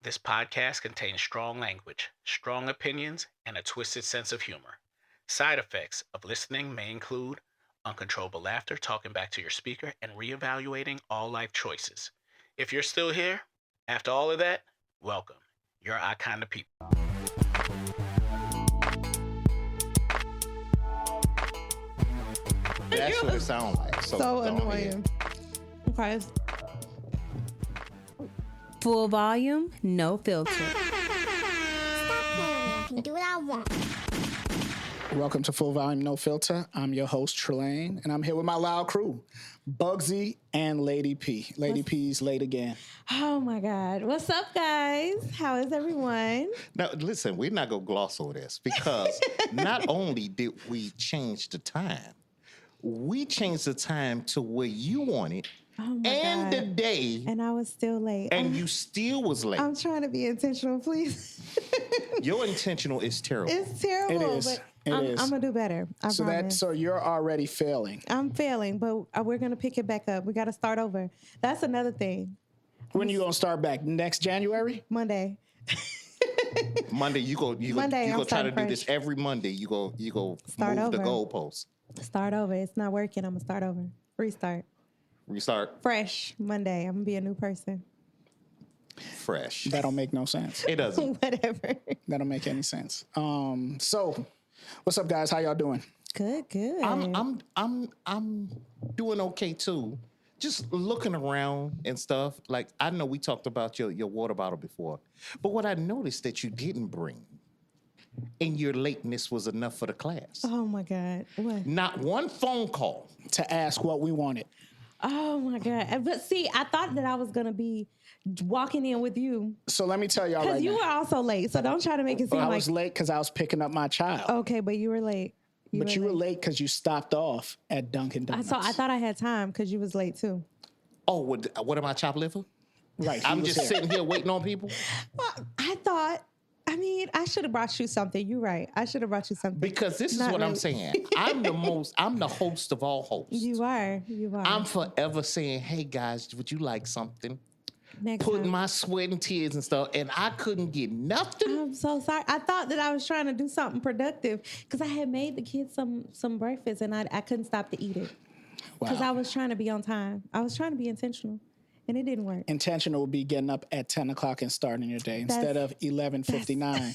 This podcast contains strong language, strong opinions, and a twisted sense of humor. Side effects of listening may include uncontrollable laughter, talking back to your speaker, and reevaluating all life choices. If you're still here after all of that, welcome. You're our kind of people. That's what it sounds like. So annoying. Okay. Full volume, no filter. Stop playing. I can do what I want. Welcome to Full Volume No Filter. I'm your host, Trelane, and I'm here with my loud crew, Bugsy and Lady P. Lady P's late again. Oh my God. What's up, guys? How is everyone? Now, listen, we're not going to gloss over this because not only did we change the time, we changed the time to where you want it and the day. And I was still late. And you still was late. I'm trying to be intentional, please. Your intentional is terrible. It's terrible. It is. But It I'm is. going to do better. I promise. So you're already failing. I'm failing, but we're going to pick it back up. We got to start over. That's another thing. When you going to start back? Next January? Monday. Monday, you go Monday, I'm try to starting do this fresh. every Monday. You go Start move the over. goalposts. Start over. It's not working. I'm going to start over. Restart. Restart Fresh Monday. I'm going to be a new person. fresh. That don't make no sense. It doesn't. Whatever. That don't make any sense. So what's up, guys? How y'all doing? Good. I'm doing okay too. Just looking around and stuff. Like, I know we talked about your water bottle before, but what I noticed that you didn't bring and your lateness was enough for the class. Oh my God. What? Not one phone call. To ask what we wanted. Oh my God. But see, I thought that I was going to be walking in with you So let me tell y'all because right you now. were also late. So don't try to make it seem I like, was late because I was picking up my child. okay, but you were late. You were late because you stopped off at Dunkin' Donuts. I thought I had time because you was late too. Oh, what am I, chopped liver? Right. he I'm was just here. sitting here waiting on people? Well, I should have brought you something. You're right. I should have brought you something. Because this is Not what I'm late. saying. I'm the host of all hosts. You are. I'm forever saying, hey guys, would you like something? Next Putting time. my sweat and tears and stuff, and I couldn't get nothing. I'm so sorry. I thought that I was trying to do something productive because I had made the kids some breakfast and I couldn't stop to eat it because I was trying to be on time. I was trying to be intentional, and it didn't work. Intentional would be getting up at 10 o'clock and starting your day instead of 11:59.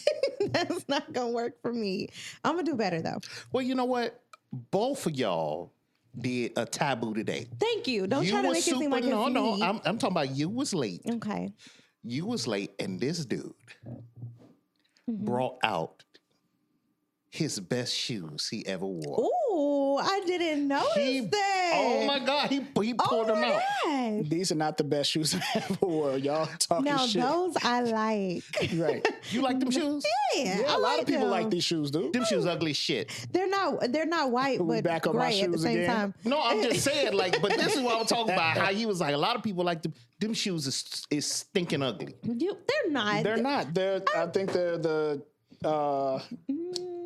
That's not gonna work for me. I'm gonna do better though. Well, you know what? Both of y'all did a taboo today. Thank you. Don't try to was make it seem like it's no. me. I'm talking about you was late. Okay. You was late, and this dude Mm-hmm. brought out his best shoes he ever wore. Ooh, I didn't notice that. Oh my God, he pulled them out. God. These are not the best shoes I ever wore. Y'all talking Now shit. those I like. Right. You like them shoes? Yeah, Yeah, I a lot of people them. like these shoes, dude. Them shoes ugly as shit. They're not white, We but back on my gray at the shoes same again? time. No, I'm just saying, like, but this is what I'm talking about. How he was like, a lot of people like them. Them shoes is stinking ugly. They're not. They're not. I think they're the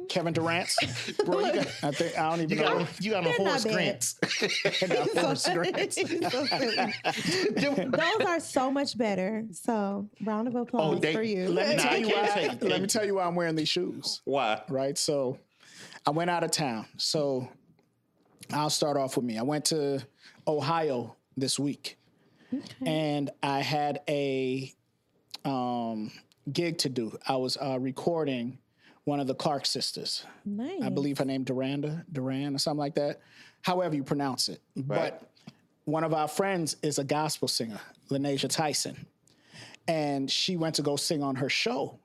Kevin Durant's. Bro, you I don't even know. got a They're not horse bad. grants. Horse grants. So silly. Those are so much better. So round of applause for you. Let me Nah, tell I you can't why. take it. Let me tell you why I'm wearing these shoes. Why? Right. So I went out of town. So I'll start off with me. I went to Ohio this week, and I had a gig to do. I was recording one of the Clark sisters. Nice. I believe her name Duran or something like that. However you pronounce it. But one of our friends is a gospel singer, Lanesia Tyson. And she went to go sing on her show.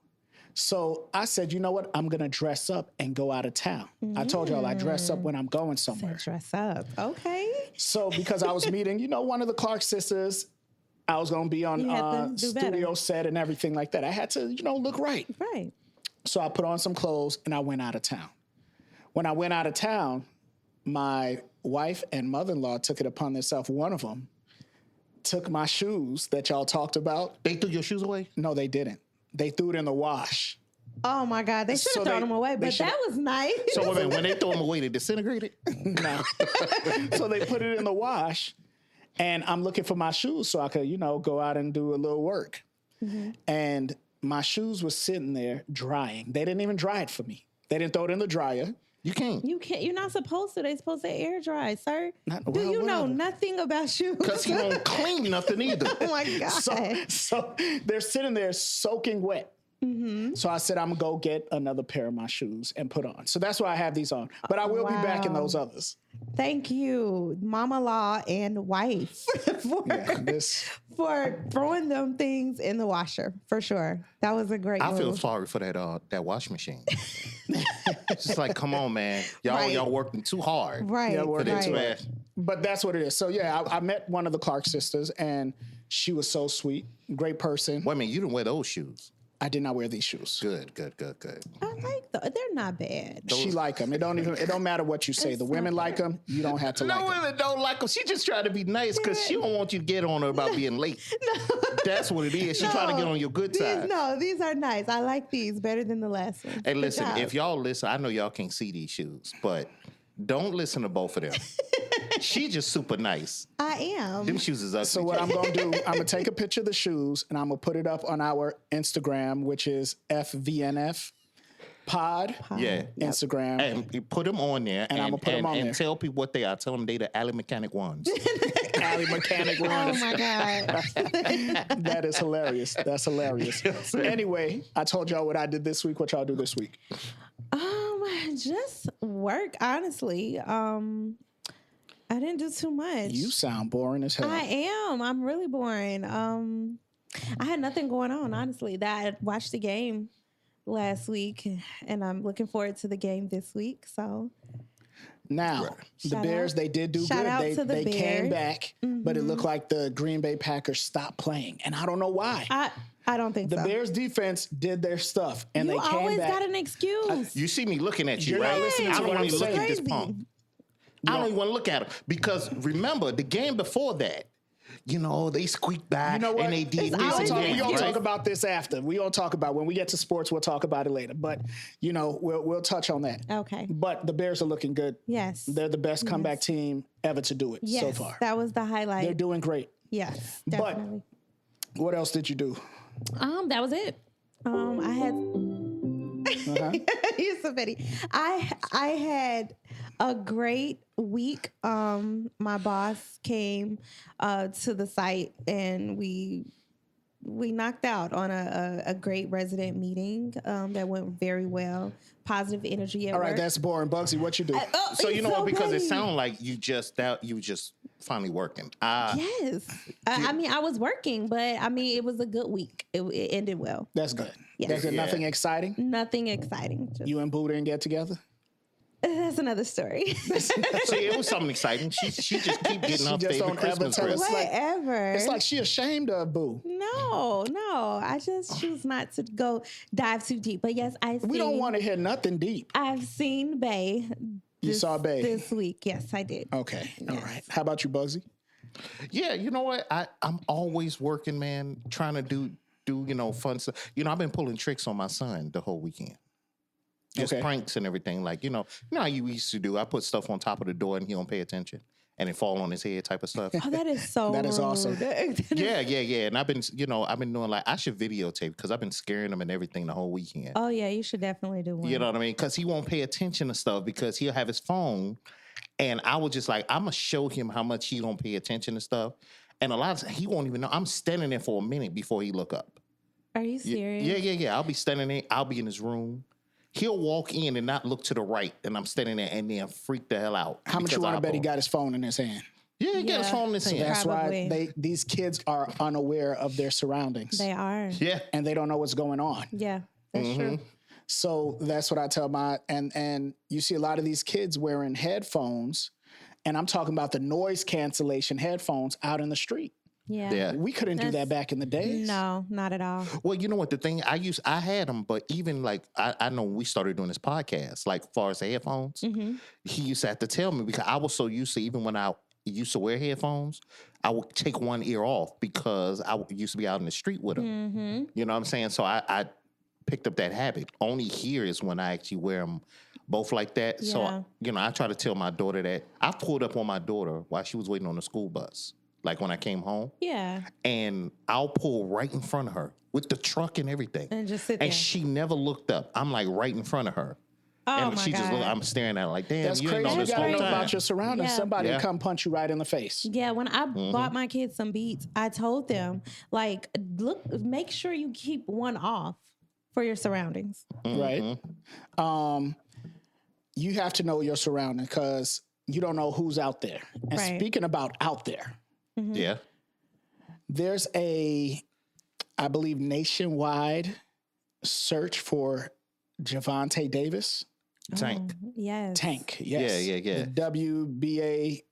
So I said, you know what? I'm going to dress up and go out of town. I told y'all I dress up when I'm going somewhere. Dress up. Okay. So because I was meeting, one of the Clark sisters, I was going to be on You had to do better. studio set and everything like that. I had to, look right. Right. So I put on some clothes and I went out of town. When I went out of town, my wife and mother-in-law took it upon themselves. One of them took my shoes that y'all talked about. They threw your shoes away? No, they didn't. They threw it in the wash. Oh my God. They should So have thrown they- them away, they but should've- that was nice. So wait a minute, when they throw them away, they disintegrated? No. So they put it in the wash, and I'm looking for my shoes so I could, go out and do a little work. and my shoes were sitting there drying. They didn't even dry it for me. They didn't throw it in the dryer. You can't. You can't. You're not supposed to. They're supposed to air dry, sir. Not- Do well, you know whatever. nothing about shoes? Because he won't clean nothing either. Oh my God. So they're sitting there soaking wet. So I said, I'm going to go get another pair of my shoes and put on. So that's why I have these on. But I will be back in those others. Thank you, mama-law and wife, for throwing them things in the washer, for sure. That was a great I move. feel sorry for that washing machine. It's just like, come on, man. Y'all working too hard. Right, Yeah, For working this too man. But that's what it is. So yeah, I met one of the Clark sisters, and she was so sweet, great person. Wait a minute, you didn't wear those shoes. I did not wear these shoes. Good. I like them. They're not bad. She like them. It don't matter what you say. The women like them. You don't have to like No them. women don't like them. She just trying to be nice because she don't want you to get on her about being late. That's what it is. She trying to get on your good side. These are nice. I like these better than the last one. Hey, Good listen, job. if y'all listen, I know y'all can't see these shoes, but don't listen to both of them. She just super nice. I am. Them shoes is ugly. So what I'm going to do, I'm going to take a picture of the shoes, and I'm going to put it up on our Instagram, which is FVNF Pod. Yeah. Instagram. And you put them on there And I'ma put 'em on and there. tell people what they are. Tell them they the alley mechanic ones. Alley Mechanic Oh ones. my God. That is hilarious. That's hilarious. Anyway, I told y'all what I did this week. What y'all do this week? Just work, honestly. I didn't do too much. You sound boring as hell. I am. I'm really boring. I had nothing going on, honestly. I watched the game last week, and I'm looking forward to the game this week. So Now, the Shout Bears, out. they did do Shout good. out They, to the they came Bears. back, but it looked like the Green Bay Packers stopped playing. And I don't know why. I don't think The so. Bears defense did their stuff, and You they came always back. got an excuse. You see me looking at you, You're not right? listening I to don't what want I'm to look saying. at this Crazy. punk. I don't even want to look at him because remember the game before that. They squeaked by You know what? and they did. It's this always and an that, We gonna excuse. right? talk about this after. We gonna talk about when we get to sports. We'll talk about it later. But we'll touch on that. Okay. But the Bears are looking good. Yes. They're the best comeback team ever to do it Yes, so far. that was the highlight. They're doing great. Yes, But- definitely. What else did you do? That was it. I had you're so funny. I had a great week. My boss came to the site and we knocked out on a great resident meeting that went very well. Positive energy at All right, work. that's boring. Bugsy, what you do? So you It's know what? so Because it funny. sounded like you just finally working. Yes. I mean, I was working, but I mean, it was a good week. It ended well. That's good. Yes. That's good. Yeah. Nothing exciting? Nothing exciting. Just, You and Boo didn't get together? that's another story. See, it was something exciting. She just keep getting She her just favorite don't ever Christmas tell us present. like- Whatever. It's like she ashamed of Boo. No. I just choose not to go dive too deep. But yes, We don't want to hear nothing deep. I've seen Bay. You saw Bay? this week. Yes, I did. Okay. All right. How about you, Bugsy? Yeah, you know what? I'm always working, man, trying to do fun stuff. I've been pulling tricks on my son the whole weekend. Just Okay. pranks and everything. Like, you know how you used to do. I put stuff on top of the door and he don't pay attention. And it fall on his head type of stuff. Oh, that is so That is rude. awesome. Yeah. And I've been doing like, I should videotape because I've been scaring him and everything the whole weekend. Oh yeah, you should definitely do one. You know what I mean? Because he won't pay attention to stuff because he'll have his phone. And I was just like, I'm going to show him how much he don't pay attention to stuff. And a lot of times, he won't even know. I'm standing there for a minute before he look up. Are you serious? Yeah. I'll be standing there. I'll be in his room. He'll walk in and not look to the right. And I'm standing there and then freak the hell out. How much you because want to I bet he pull- got his phone in his hand? Yeah, he got his Yeah. phone in his hand. That's Probably. why these kids are unaware of their surroundings. They are. Yeah. And they don't know what's going on. Yeah, that's Mm-hmm. true. So that's what I tell and you see a lot of these kids wearing headphones, and I'm talking about the noise cancellation headphones out in the street. Yeah. Yeah. We couldn't do that That's- back in the days. No, not at all. Well, you know what? The thing I had them, but even like I know when we started doing this podcast, like as far as the headphones, he used to have to tell me because I was so used to even when I used to wear headphones, I would take one ear off because I used to be out in the street with them. You know what I'm saying? So I picked up that habit. Only here is when I actually wear them both like that. Yeah. So I try to tell my daughter that I pulled up on my daughter while she was waiting on the school bus. like when I came home. Yeah. And I'll pull right in front of her with the truck and everything. And just sit there. And she never looked up. I'm like right in front of her. Oh, and my she just God. I'm staring at her like, damn, That's you crazy. ain't know You this gotta whole know time. about your surroundings. Yeah. Somebody Yeah. come punch you right in the face. Yeah, when I bought my kids some Beats, I told them, like, look, make sure you keep one off for your surroundings. Right? You have to know your surroundings because you don't know who's out there. And Right. speaking about out there, Yeah. there's a, I believe, nationwide search for Gervonta Davis. Tank. Yes. Tank, yes. Yeah. The WBA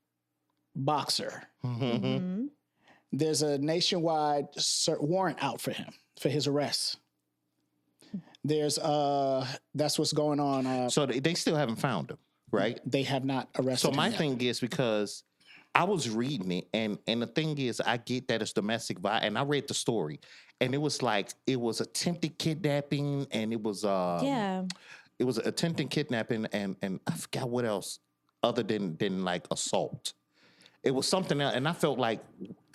boxer. Mm-hmm. There's a nationwide warrant out for him, for his arrest. There's, that's what's going on. So they still haven't found him, right? They have not arrested So him my yet. thing is because I was reading it, and the thing is, I get that it's domestic violence, and I read the story, and it was like it was attempted kidnapping, and it was Yeah. it was attempted kidnapping, and I forgot what else other than like assault. It was something else, and I felt like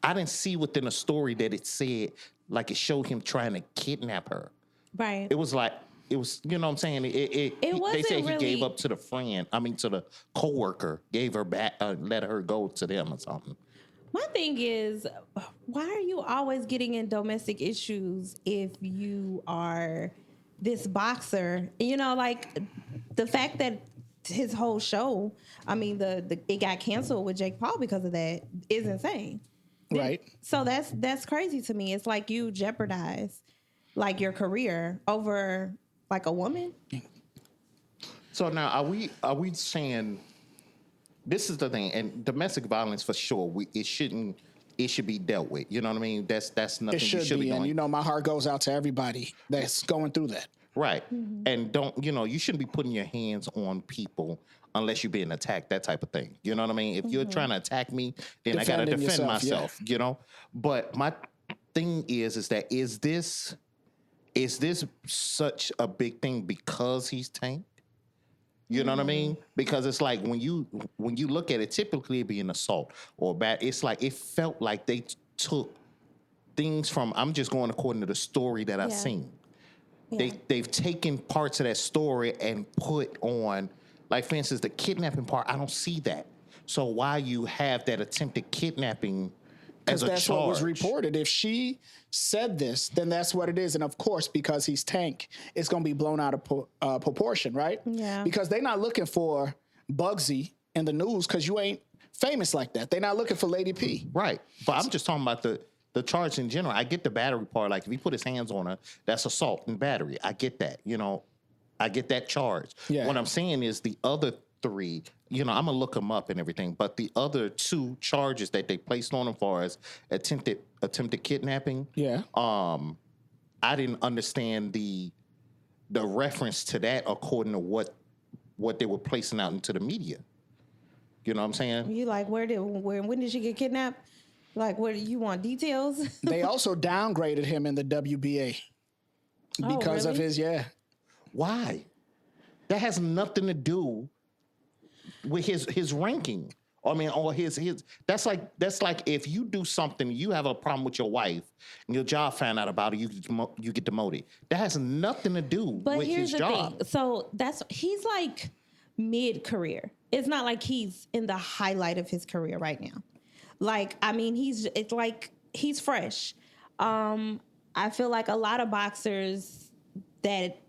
I didn't see within the story that it said like it showed him trying to kidnap her. Right. It was like. It was, you know what I'm saying? They wasn't said he gave really- up to the friend. I mean, to the coworker, gave her back, let her go to them or something. My thing is, why are you always getting in domestic issues if you are this boxer? You know, like the fact that his whole show, I mean, it got canceled with Jake Paul because of that is insane. Right. So that's crazy to me. It's like you jeopardize like your career over like a woman. So now, are we saying this is the thing? And domestic violence for sure, it should be dealt with. You know what I mean? That's nothing It you should should be. be And, doing. you know, my heart goes out to everybody that's going through that. Right. And don't, you shouldn't be putting your hands on people unless you're being attacked, that type of thing. You know what I mean? If you're trying to attack me, then I got to Defending defend yourself, yeah. myself, you know? But my thing is that is this such a big thing because he's tanked? You know what I mean? Because it's like when you look at it, typically it'd be an assault or bad. It's like it felt like they took things from. I'm just going according to the story that I've Yeah. seen. Yeah. They've taken parts of that story and put on, like for instance, the kidnapping part. I don't see that. So why you have that attempted kidnapping as Because a that's charge? what was reported. If she said this, then that's what it is. And of course, because he's Tank, it's going to be blown out of proportion, right? Yeah. Because they're not looking for Bugsy in the news because you ain't famous like that. They're not looking for Lady P. Right. But I'm just talking about the charge in general. I get the battery part. Like if he put his hands on her, that's assault and battery. I get that. I get that charge. Yeah. What I'm saying is the other three, I'm going to look them up and everything, but the other two charges that they placed on him for as attempted kidnapping, Yeah. I didn't understand the reference to that according to what they were placing out into the media. You know what I'm saying? You like when did she get kidnapped? Like, what you want details? They also downgraded him in the WBA because of really? his, Why? That has nothing to do with his ranking. I mean, or his that's like if you do something, you have a problem with your wife, and your job found out about it, you get demoted. That has nothing to do But with here's his the job. thing. So he's like mid-career. It's not like he's in the highlight of his career right now. Like, I mean, it's like he's fresh. I feel like a lot of boxers that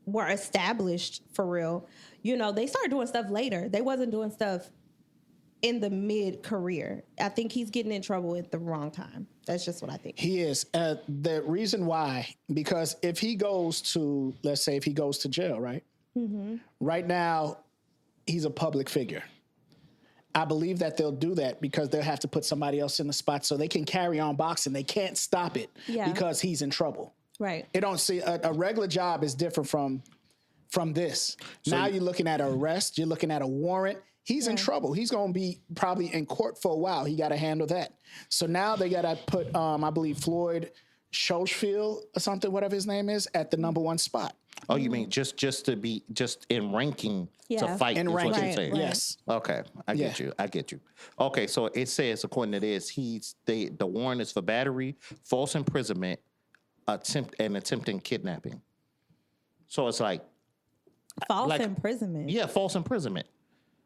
were established for real, they started doing stuff later. They wasn't doing stuff in the mid-career. I think he's getting in trouble at the wrong time. That's just what I think. He is. The reason why, because if he goes to, let's say if he goes to jail, right? Mm-hmm. Right now, he's a public figure. I believe that they'll do that because they'll have to put somebody else in the spot so they can carry on boxing. They can't stop it because he's in trouble. Right. It don't see a regular job is different from this. So now you're looking at an arrest. You're looking at a warrant. He's in trouble. He's going to be probably in court for a while. He got to handle that. So now they got to put, I believe, Floyd Schofield or something, whatever his name is, at the number 1 spot. Oh, you mean just to be just in ranking to Yeah. fight? In is what ranking, you're saying. right. yes. Okay, I get you. Okay, so it says according to this, the warrant is for battery, false imprisonment, attempting kidnapping. So it's like False imprisonment. yeah, false imprisonment.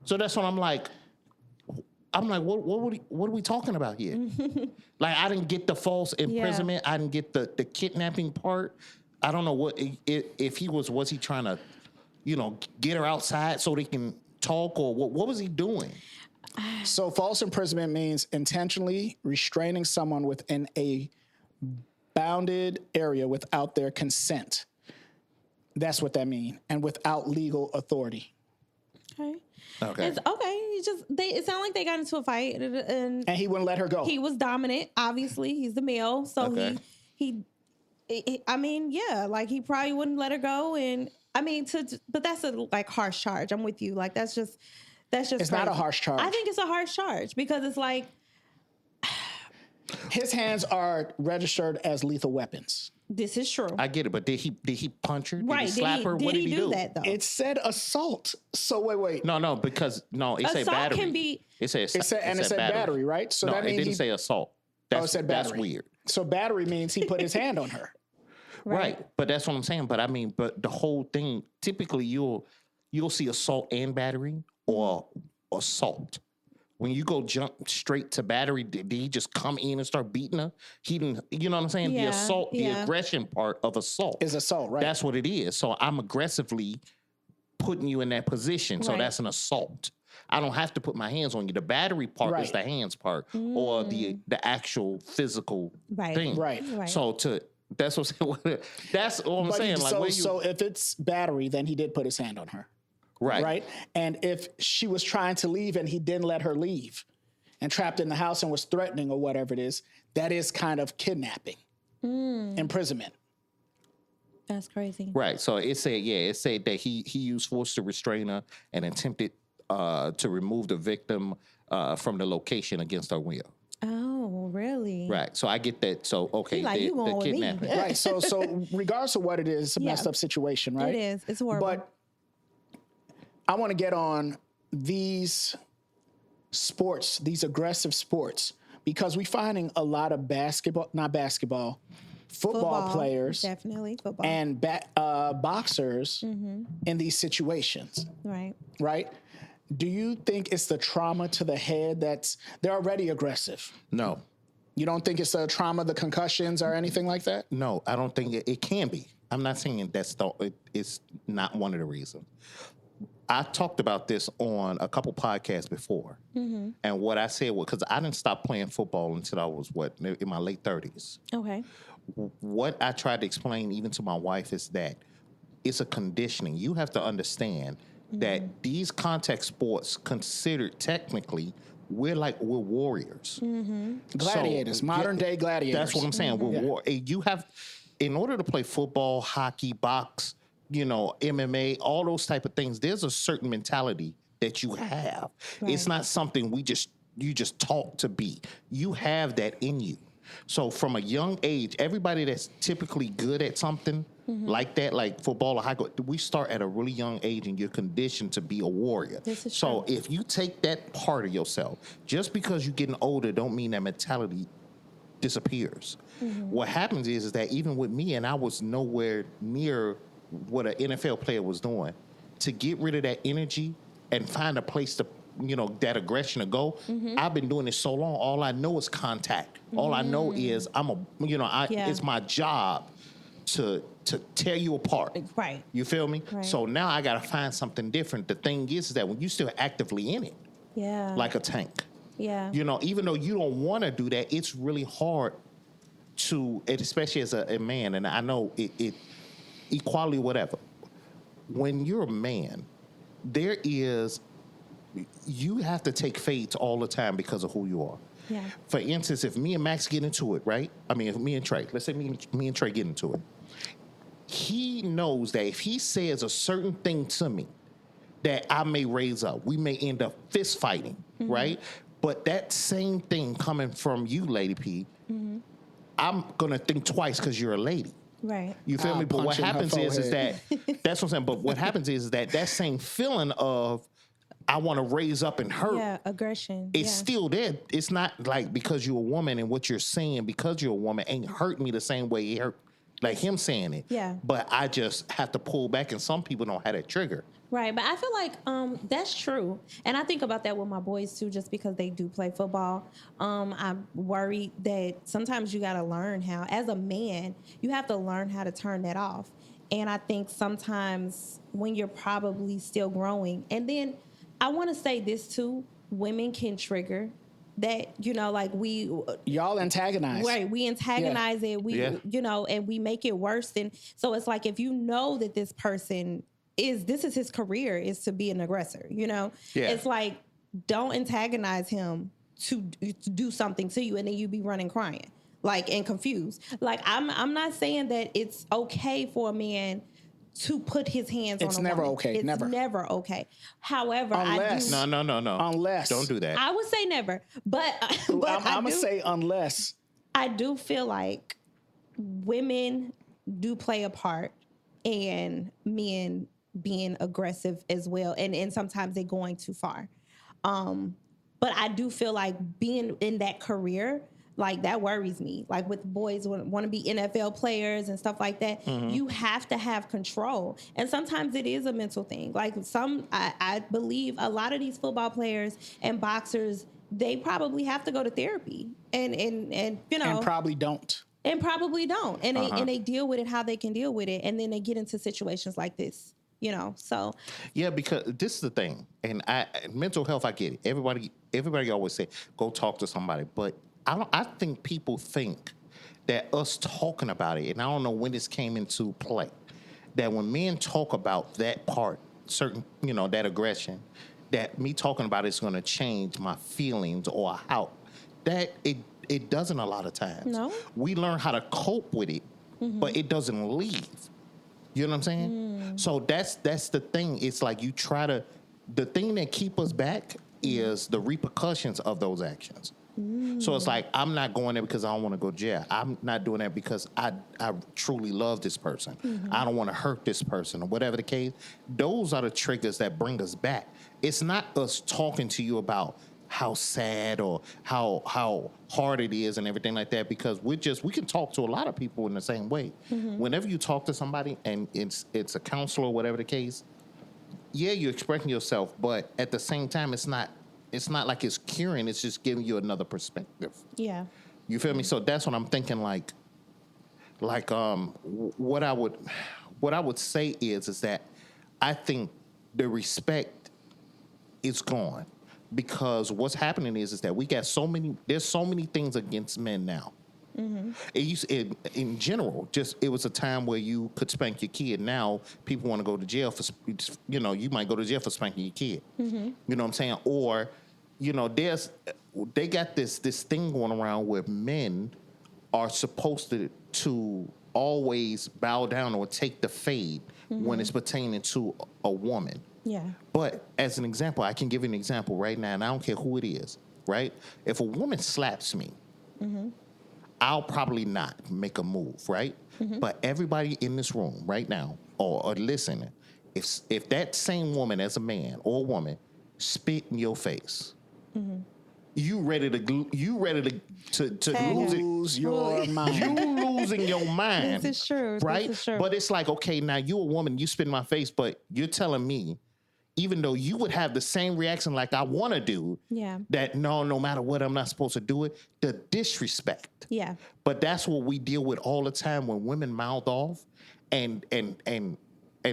So that's what I'm like. What are we talking about here? Like, I didn't get the false imprisonment. I didn't get the kidnapping part. I don't know what if he was he trying to, get her outside so they can talk, or what was he doing? So false imprisonment means intentionally restraining someone within a bounded area without their consent. That's what that means, and without legal authority. Okay. Okay. It's okay. It sounded like they got into a fight, and And he wouldn't let her go. he was dominant. Obviously, he's the male, so Okay. I mean, yeah, like he probably wouldn't let her go, and I mean, but that's a harsh charge. I'm with you. Like that's just. It's not crazy. a harsh charge. I think it's a harsh charge because it's like His hands are registered as lethal weapons. this is true. I get it, but did he punch her? Did Right? he slap her? What did he do? that though? It said assault. So wait. No, because it said Assault battery. can be- It said battery, right? So no, that it means didn't say assault. That's, it said that's battery. weird. So battery means he put his hand on her. Right. But that's what I'm saying. But I mean, but the whole thing, typically you'll see assault and battery or assault. When you go jump straight to battery, did he just come in and start beating her? He didn't, you know what I'm saying? Yeah, The assault, the yeah. aggression part of assault. Is assault, right? That's what it is. So I'm aggressively putting you in that position. So Right. that's an assault. I don't have to put my hands on you. The battery part is Right. the hands part or the actual physical Right. thing. Right. Right. So that's what that's all I'm saying. Like where you, so if it's battery, then he did put his hand on her. Right. And if she was trying to leave and he didn't let her leave and trapped in the house and was threatening or whatever it is, that is kind of kidnapping, imprisonment. That's crazy. Right. So it said that he used force to restrain her and attempted to remove the victim from the location against her will. Oh, really? Right. So I get that. So okay, He like, you going with me. kidnapping. Right. So regardless of what it is, it's a messed Yeah. up situation, right? It is. It's horrible. But I want to get on these sports, these aggressive sports, because we're finding a lot of football players Definitely football. and boxers in these situations, right. right? Do you think it's the trauma to the head they're already aggressive? No. You don't think it's a trauma, the concussions or anything like that? No, I don't think it can be. I'm not saying it's not one of the reasons. I talked about this on a couple podcasts before. And what I said was, because I didn't stop playing football until I was, in my late 30s. Okay. What I tried to explain even to my wife is that it's a conditioning. You have to understand that these contact sports considered technically, we're warriors. Gladiators, modern day gladiators. That's what I'm saying. You have, in order to play football, hockey, box, MMA, all those type of things, there's a certain mentality that you have. Right. It's not something you just taught to be. You have that in you. So from a young age, everybody that's typically good at something like that, like football or hockey, we start at a really young age and you're conditioned to be a warrior. This is so true. if you take that part of yourself, just because you're getting older don't mean that mentality disappears. What happens is that even with me, and I was nowhere near what an NFL player was doing, to get rid of that energy and find a place to, that aggression to go. I've been doing this so long. All I know is contact. All I know is it's my job to tear you apart. Right. You feel me? Right. So now I got to find something different. The thing is that when you're still actively in it, Yeah. like a tank, yeah. even though you don't want to do that, it's really hard to, especially as a man, and I know it equality, whatever. When you're a man, you have to take fades all the time because of who you are. Yeah. For instance, if me and Max get into it, right? I mean, if me and Trey, let's say me and Trey get into it. He knows that if he says a certain thing to me, that I may raise up. We may end up fist fighting, right? But that same thing coming from you, Lady P, I'm gonna think twice because you're a lady. Right. You feel me? But what punching her happens is that forehead. that's what I'm saying. But what happens is that same feeling of I want to raise up and hurt. Yeah, aggression. It's still there. It's not like because you're a woman and what you're saying because you're a woman ain't hurt me the same way it hurt like him saying it. Yeah. But I just have to pull back, and some people don't have that trigger. Right, but I feel like that's true, and I think about that with my boys too, just because they do play football. I'm worried that sometimes you got to learn how, as a man, you have to learn how to turn that off. And I think sometimes when you're probably still growing, and then I want to say this too: women can trigger that, like Y'all antagonize. right, we antagonize it, and we make it worse. And so it's like if you know that this person this is his career, is to be an aggressor, it's like don't antagonize him to do something to you and then you be running crying and confused. Like I'm not saying that it's okay for a man to put his hands on a woman. It's never okay. It's never okay. However, Unless- I do. No. Unless. Don't do that. I would say never, but I'm going to say unless. I do feel like women do play a part in men being aggressive as well, and sometimes they're going too far. But I do feel like being in that career, like that worries me. Like with boys who want to be NFL players and stuff like that, you have to have control. And sometimes it is a mental thing. Like I believe a lot of these football players and boxers, they probably have to go to therapy and And probably don't. And probably don't. And they deal with it how they can deal with it. And then they get into situations like this, so. Yeah, because this is the thing. And mental health, I get it. Everybody always say, go talk to somebody. But I think people think that us talking about it, and I don't know when this came into play, that when men talk about that part, certain, that aggression, that me talking about it's going to change my feelings or how, that it doesn't a lot of times. No. We learn how to cope with it, but it doesn't leave. You know what I'm saying? So that's the thing. It's like you try to, the thing that keep us back is the repercussions of those actions. So it's like, I'm not going there because I don't want to go to jail. I'm not doing that because I truly love this person. I don't want to hurt this person or whatever the case. Those are the triggers that bring us back. It's not us talking to you about how sad or how hard it is and everything like that, because we can talk to a lot of people in the same way. Whenever you talk to somebody and it's a counselor or whatever the case, yeah, you're expressing yourself, but at the same time, it's not like it's curing. It's just giving you another perspective. Yeah. You feel me? So that's what I'm thinking. What I would say is that I think the respect is gone, because what's happening is that we got there's so many things against men now. In general, it was a time where you could spank your kid. Now people want to go to jail for, you might go to jail for spanking your kid. You know what I'm saying? Or, they got this thing going around where men are supposed to always bow down or take the fade when it's pertaining to a woman. Yeah. But as an example, I can give you an example right now, and I don't care who it is, right? If a woman slaps me, I'll probably not make a move, right? But everybody in this room right now, or listening, if that same woman as a man or a woman spit in your face, you ready to Lose your mind. You losing your mind. This is true. Right? This is true. But it's like, okay, now you a woman, you spit in my face, but you're telling me, even though you would have the same reaction like I want to do, that no matter what, I'm not supposed to do it, the disrespect. Yeah. But that's what we deal with all the time when women mouth off and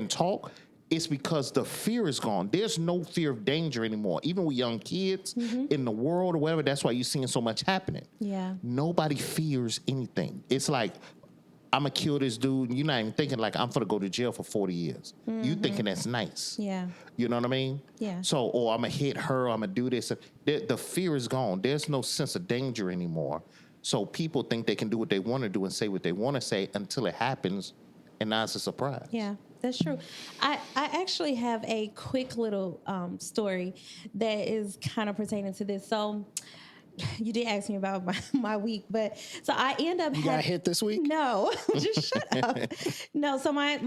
talk. It's because the fear is gone. There's no fear of danger anymore. Even with young kids in the world or whatever, that's why you're seeing so much happening. Yeah. Nobody fears anything. It's like, I'm going to kill this dude, and you're not even thinking like, I'm going to go to jail for 40 years. You thinking that's nice. Yeah. You know what I mean? Yeah. So, or I'm going to hit her, I'm going to do this. The fear is gone. There's no sense of danger anymore. So people think they can do what they want to do and say what they want to say until it happens, and now it's a surprise. Yeah, that's true. I actually have a quick little story that is kind of pertaining to this. So you did ask me about my week, but so I end up You got hit this week? No, just shut up. No, so my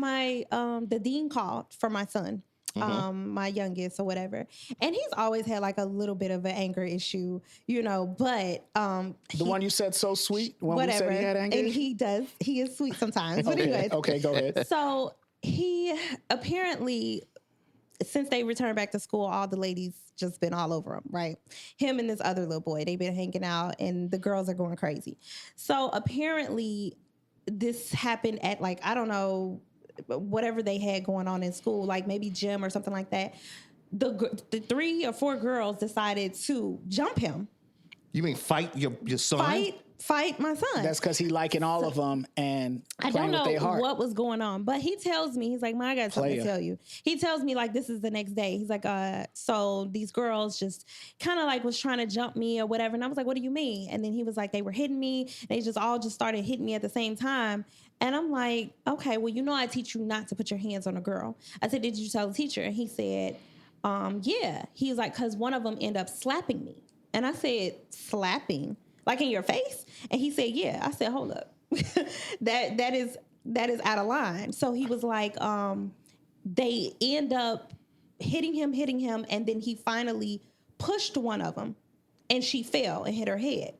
the dean called for my son, my youngest or whatever, and he's always had like a little bit of an anger issue, but The one you said so sweet when we whatever, said he had anger and issues? he is sweet sometimes. But anyways, Okay, go ahead. so he apparently, since they returned back to school, all the ladies just been all over him, right? Him and this other little boy, they've been hanging out, and the girls are going crazy. So apparently, this happened at like, I don't know, whatever they had going on in school, like maybe gym or something like that. The 3 or 4 girls decided to jump him. You mean fight your son? Fight my son. That's because he liking all of them and I playing don't with their know heart. what was going on, but he tells me, he's like, I got something to tell you. He tells me like, this is the next day. He's like, so these girls just kind of like was trying to jump me or whatever. And I was like, what do you mean? And then he was like, they were hitting me. They just started hitting me at the same time. And I'm like, okay, well, I teach you not to put your hands on a girl. I said, did you tell the teacher? And he said, yeah. He's like, because one of them ended up slapping me. And I said, slapping? Like in your face? And he said, yeah. I said, hold up. that is out of line. So he was like, they end up hitting him, and then he finally pushed one of them, and she fell and hit her head.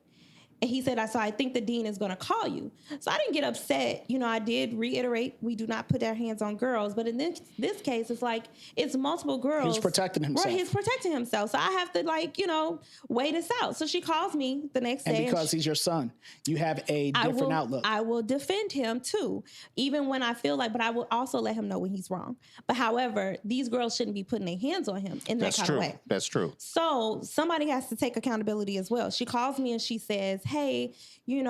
And he said, I think the dean is going to call you. So I didn't get upset. I did reiterate, we do not put our hands on girls. But in this case, it's like, it's multiple girls. He's protecting himself. Right, he's protecting himself. So I have to, weigh this out. So she calls me the next day. And because he's your son, you have a different outlook. I will defend him too, even when I feel like, but I will also let him know when he's wrong. But however, these girls shouldn't be putting their hands on him in that kind of way. That's true. So somebody has to take accountability as well. She calls me and she says, hey, he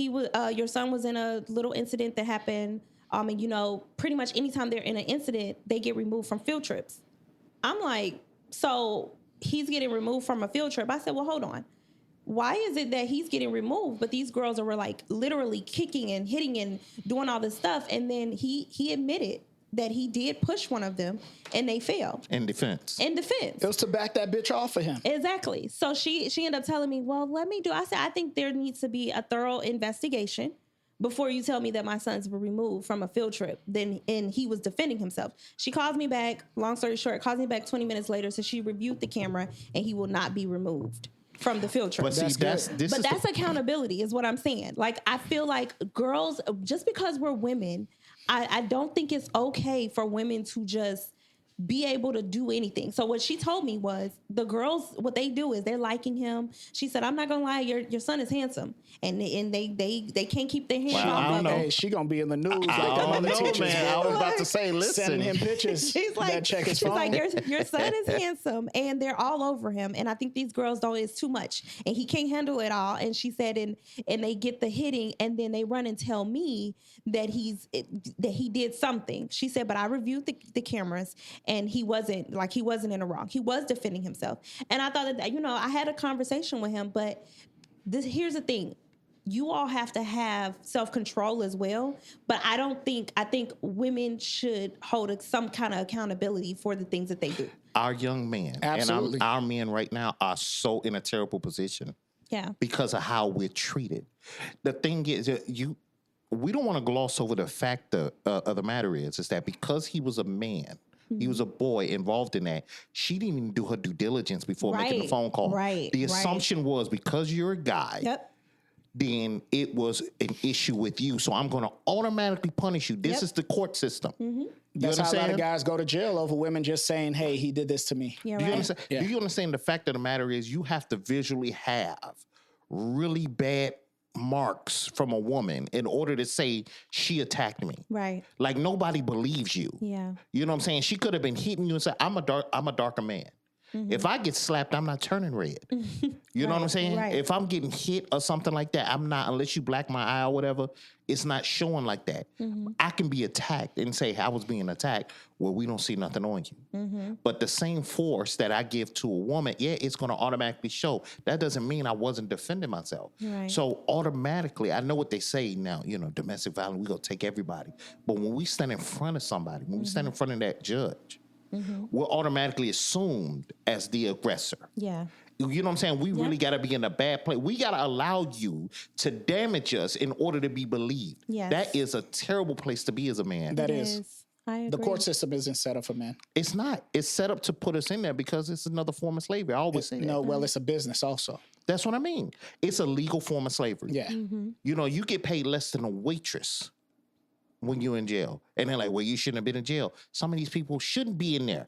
was your son was in a little incident that happened. And pretty much anytime they're in an incident, they get removed from field trips. I'm like, so he's getting removed from a field trip. I said, well, hold on. Why is it that he's getting removed, but these girls are like literally kicking and hitting and doing all this stuff? And then he admitted that he did push one of them and they fell. In defense. It was to back that bitch off of him. Exactly. So she ended up telling me, well, I said, I think there needs to be a thorough investigation before you tell me that my sons were removed from a field trip. And he was defending himself. She calls me back, long story short, calls me back 20 minutes later. So she reviewed the camera and he will not be removed from the field trip. But see, that's accountability is what I'm saying. Like, I feel like girls, just because we're women, I don't think it's okay for women to just be able to do anything. So what she told me was the girls, what they do is they're liking him. She said, I'm not gonna lie, your son is handsome, and they can't keep their hands off of him. Hey, she gonna be in the news like the I other don't know, teachers. man. I was about to say, listen, sending him pictures. She's like, that check his phone. your son is handsome, and they're all over him. And I think these girls don't. It's too much, and he can't handle it all. And she said, and they get the hitting, and then they run and tell me that he did something. She said, but I reviewed the cameras, and he wasn't in the wrong. He was defending himself. And I thought that I had a conversation with him, but here's the thing. You all have to have self-control as well. But I think women should hold some kind of accountability for the things that they do. Our young men Absolutely. and our men right now are so in a terrible position. Yeah. Because of how we're treated. The thing is, we don't want to gloss over the fact of the matter is that because he was a man, he was a boy involved in that, she didn't even do her due diligence before making the phone call. Right. The assumption was because you're a guy, then it was an issue with you. So I'm going to automatically punish you. This is the court system. Mm-hmm. That's how a lot of guys go to jail over women just saying, hey, he did this to me. Yeah, Do you right. understand? Yeah. Do you understand the fact of the matter is you have to visually have really bad marks from a woman in order to say she attacked me. Right. Like nobody believes you. Yeah. You know what I'm saying? She could have been hitting you and said, I'm a darker man. Mm-hmm. If I get slapped, I'm not turning red. You know what I'm saying? Right. If I'm getting hit or something like that, I'm not, unless you black my eye or whatever, it's not showing like that. Mm-hmm. I can be attacked and say I was being attacked. Well, we don't see nothing on you. Mm-hmm. But the same force that I give to a woman, it's going to automatically show. That doesn't mean I wasn't defending myself. Right. So automatically, I know what they say now, domestic violence, we're going to take everybody. But when we stand in front of somebody, when we stand in front of that judge, we're automatically assumed as the aggressor. Yeah. You know what I'm saying? We really got to be in a bad place. We got to allow you to damage us in order to be believed. Yes. That is a terrible place to be as a man. That is. I agree. The court system isn't set up for men. It's not. It's set up to put us in there because it's another form of slavery. I always say that. No, well, it's a business also. That's what I mean. It's a legal form of slavery. Yeah. You know, you get paid less than a waitress when you're in jail. And they're like, well, you shouldn't have been in jail. Some of these people shouldn't be in there.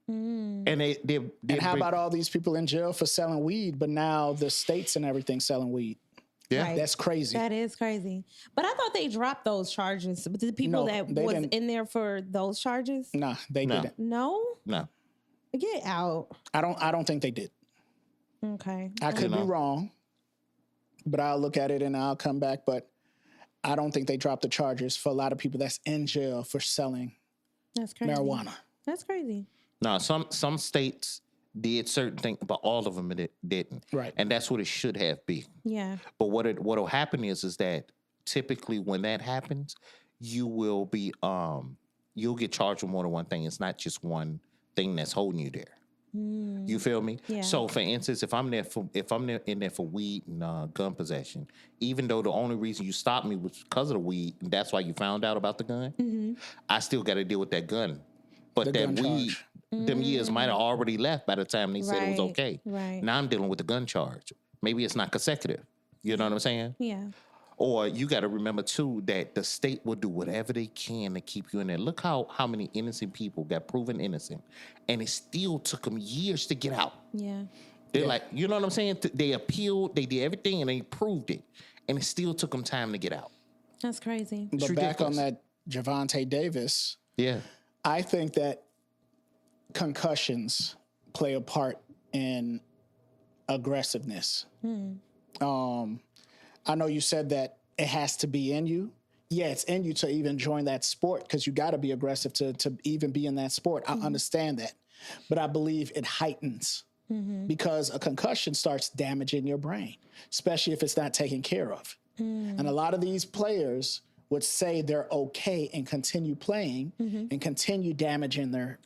And And how about all these people in jail for selling weed, but now the states and everything selling weed? Yeah. Right. That's crazy. That is crazy. But I thought they dropped those charges. But the people No, that they was didn't. in there for those charges? Nah, they No. didn't. No? No. Get out. I don't think they did. Okay. I could be know. wrong, but I'll look at it and I'll come back. But I don't think they dropped the charges for a lot of people that's in jail for selling That's crazy. marijuana. That's crazy. No, some states did certain things, but all of them didn't. Right. And that's what it should have been. Yeah. But what'll happen is that typically when that happens, you will be you'll get charged with more than one thing. It's not just one thing that's holding you there. You feel me? Yeah. So, for instance, if I'm in there for weed and gun possession, even though the only reason you stopped me was because of the weed, and that's why you found out about the gun, I still got to deal with that gun. But The that gun weed, charge. them years might have already left by the time they said it was Right, okay. right. Now I'm dealing with the gun charge. Maybe it's not consecutive. You know what I'm saying? Yeah. Or you got to remember too that the state will do whatever they can to keep you in there. Look how many innocent people got proven innocent, and it still took them years to get out. Yeah. They're like, you know what I'm saying? They appealed, they did everything, and they proved it, and it still took them time to get out. That's crazy. But back ridiculous. on that Gervonta Davis, Yeah, I think that concussions play a part in aggressiveness. I know you said that it has to be in you. Yeah, it's in you to even join that sport because you got to be aggressive to even be in that sport. I understand that. But I believe it heightens because a concussion starts damaging your brain, especially if it's not taken care of. And a lot of these players would say they're okay and continue playing and continue damaging their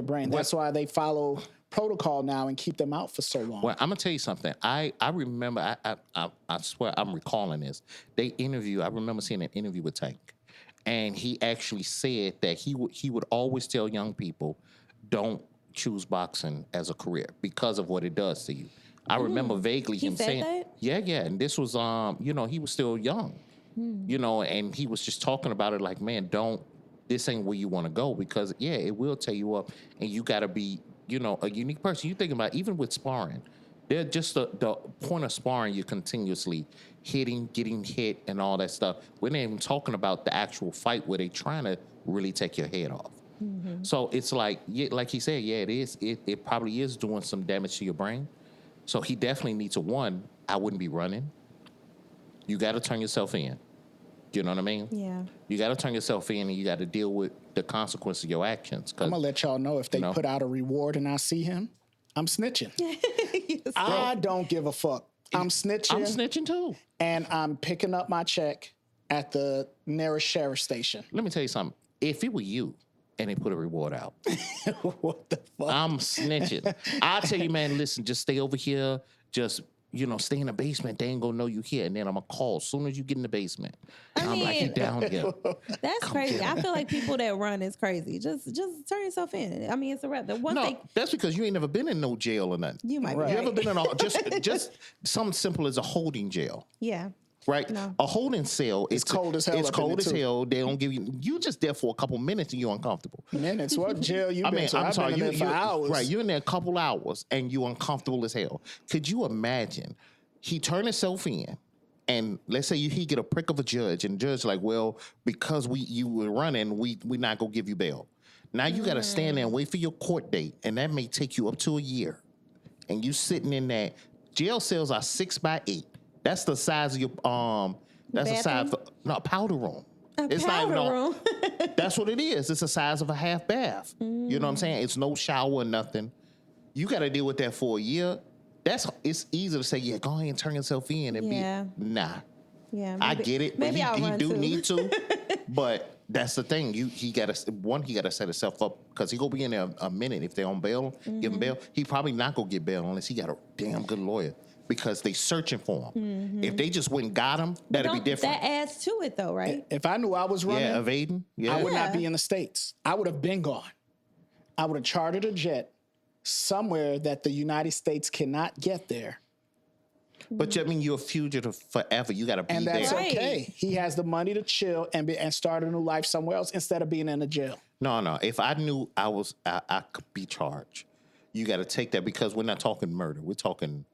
brain. That's why they follow protocol now and keep them out for so long. well, I'm gonna tell you something. I remember. I swear I'm recalling this. I remember seeing an interview with Tank, and he actually said that he would always tell young people, don't choose boxing as a career because of what it does to you. I remember vaguely He him said saying, that? yeah, and this was he was still young, and he was just talking about it like, man, this ain't where you want to go because it will tear you up, and you got to be a unique person. You think about even with sparring, they're just the point of sparring. You're continuously hitting, getting hit, and all that stuff. We're not even talking about the actual fight where they're trying to really take your head off. So it's like he said, it is. It probably is doing some damage to your brain. So he definitely needs I wouldn't be running. You got to turn yourself in. You know what I mean? Yeah. You got to turn yourself in, and you got to deal with the consequences of your actions. I'm gonna let y'all know if they know. put out a reward and I see him, I'm snitching. I don't give a fuck. I'm snitching. I'm snitching too. And I'm picking up my check at the nearest sheriff station. Let me tell you something. If it were you and they put a reward out, What the fuck? I'm snitching. I'll tell you, man, listen, just stay over here. Just, stay in the basement. They ain't gonna know you here. And then I'm gonna call as soon as you get in the basement. I'm like, he down here. That's crazy. I feel like people that run is crazy. Just turn yourself in. I mean, it's a rap. The one No, thing that's because you ain't never been in no jail or nothing. you might be You right. ever been in just something simple as a holding jail. Yeah. Right, No. a holding cell. It's cold as hell It's up in cold it, as too. hell. They don't give you. You just there for a couple minutes and you're uncomfortable. Minutes. What jail you been to? I'm I've sorry. been in there for hours. Right, you're in there a couple hours and you're uncomfortable as hell. Could you imagine? He turned himself in, and let's say he get a prick of a judge, and the judge like, well, because you were running, we not gonna give you bail. Now you got to stand there and wait for your court date, and that may take you up to a year. And you sitting in that jail cells are 6x8. That's the size of your That's the size Bathroom? powder room. It's powder not even room. That's what it is. It's the size of a half bath. You know what I'm saying? It's no shower or nothing. You got to deal with that for a year. It's easy to say, yeah, go ahead and turn yourself in and Yeah. be nah. Yeah. I get it, but Maybe I'll he run do too. need to. But that's the thing. He gotta set himself up because he gonna be in there a minute. If they're on bail, give him bail. He probably not gonna get bail unless he got a damn good lawyer because they searching for him. If they just went and got him, that'd be different. That adds to it though, right? If I knew I was running, evading. Yeah, I would not be in the States. I would have been gone. I would have chartered a jet somewhere that the United States cannot get there. But I mean, you're a fugitive forever. You got to be And that's there. Right. okay. He has the money to chill and start a new life somewhere else instead of being in a jail. No. If I knew I could be charged, you got to take that because we're not talking murder. We're talking.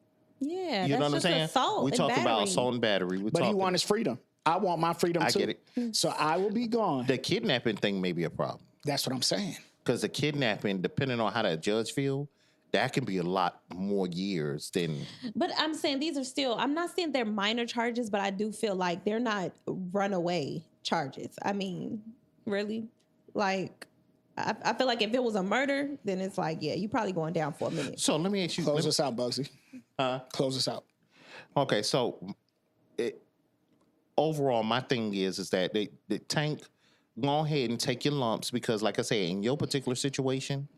Yeah, You know what I'm that's saying? just assault. We and talking about battery. assault and battery. But he wants his freedom. I want my freedom I too. get it. So I will be gone. The kidnapping thing may be a problem That's what I'm saying. because the kidnapping, depending on how that judge feel, that can be a lot more years than. But I'm saying these are still. I'm not saying they're minor charges, but I do feel like they're not runaway charges. I mean, really, like. I feel like if it was a murder, then it's like, yeah, you probably going down for a minute. So let me ask you. Close us out, Bugsy. Close us out. Okay, so overall, my thing is that the Tank, go ahead and take your lumps because, like I said, in your particular situation,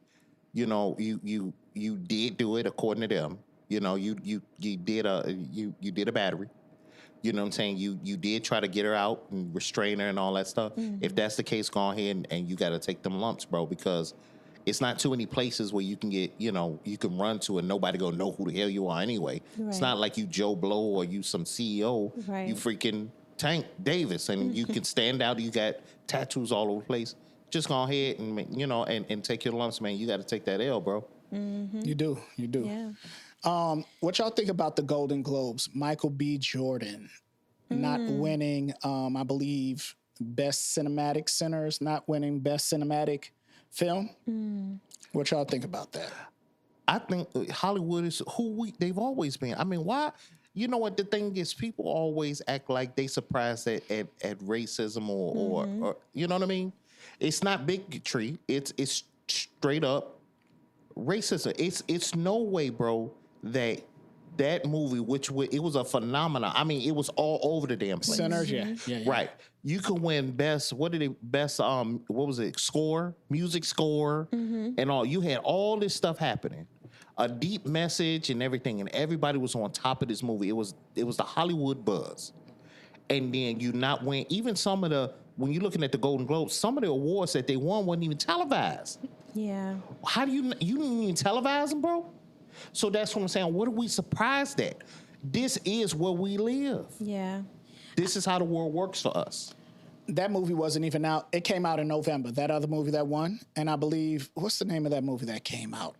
you know, you did do it according to them. You know, you did a battery. You know what I'm saying? You did try to get her out and restrain her and all that stuff. If that's the case, go ahead and you got to take them lumps, bro, because it's not too many places where you can get, you know, you can run to and nobody gonna know who the hell you are anyway. It's Right. not like you Joe Blow or you some CEO. Right. You freaking Tank Davis and you can stand out. You got tattoos all over the place. Just go ahead and, you know, and take your lumps, man. You got to take that L, bro. You do. Yeah. What y'all think about the Golden Globes? Michael B. Jordan not winning, I believe, Best Cinematic Centers, not winning Best Cinematic Film. What y'all think about that? I think Hollywood is they've always been. I mean, why? You know what the thing is? People always act like they surprised at racism or you know what I mean? It's not bigotry. It's straight up racism. It's no way, bro, that movie, it was a phenomenon. I mean, it was all over the damn place. Centers, yeah. Right. You could win best what was it? Music score, and all. You had all this stuff happening. A deep message and everything, and everybody was on top of this movie. It was the Hollywood buzz. And then you not win even some of the when you're looking at the Golden Globes, some of the awards that they won wasn't even televised. Yeah. How do you didn't even televise them, bro? So that's what I'm saying. What are we surprised at? This is where we live. Yeah. This is how the world works for us. That movie wasn't even out. It came out in November. That other movie that won, and I believe what's the name of that movie that came out?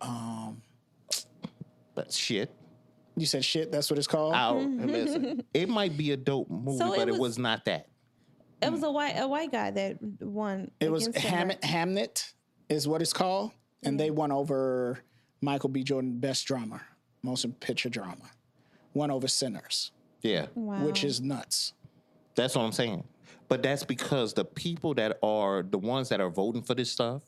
That's shit. You said shit. That's what it's called. Listen, it might be a dope movie, So but it it was was- not that. It was a white guy that won. It was against him, right? Hamnet is what it's called, and they won over Michael B. Jordan Best Drama, Motion Picture Drama, won over Sinners, Yeah, Wow. which is nuts. that's what I'm saying. But that's because the people that are the ones that are voting for this stuff,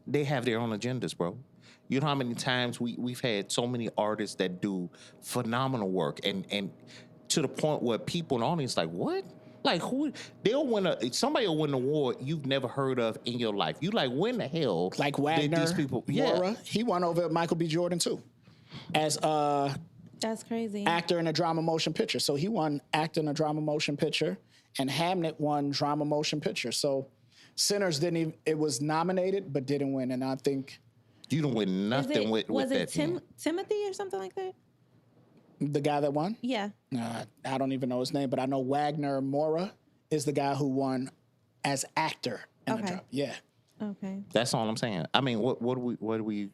they have their own agendas, bro. You know how many times we've had so many artists that do phenomenal work and to the point where people in the audience like, what? Like who? Somebody will win an award you've never heard of in your life. You like, when the hell? Like did Wagner, these people? Yeah, Mora, he won over Michael B. Jordan too, as That's crazy. actor in a drama motion picture. So he won actor in a drama motion picture, and Hamnet won drama motion picture. So Sinners didn't even, it was nominated but didn't win, and I think you don't win Is nothing it, with was that. it thing. Timothy or something like that? the guy that won, Yeah. I don't even know his name, but I know Wagner Mora is the guy who won as actor in a Okay. drama. Yeah. Okay. That's all I'm saying. I mean, what do we?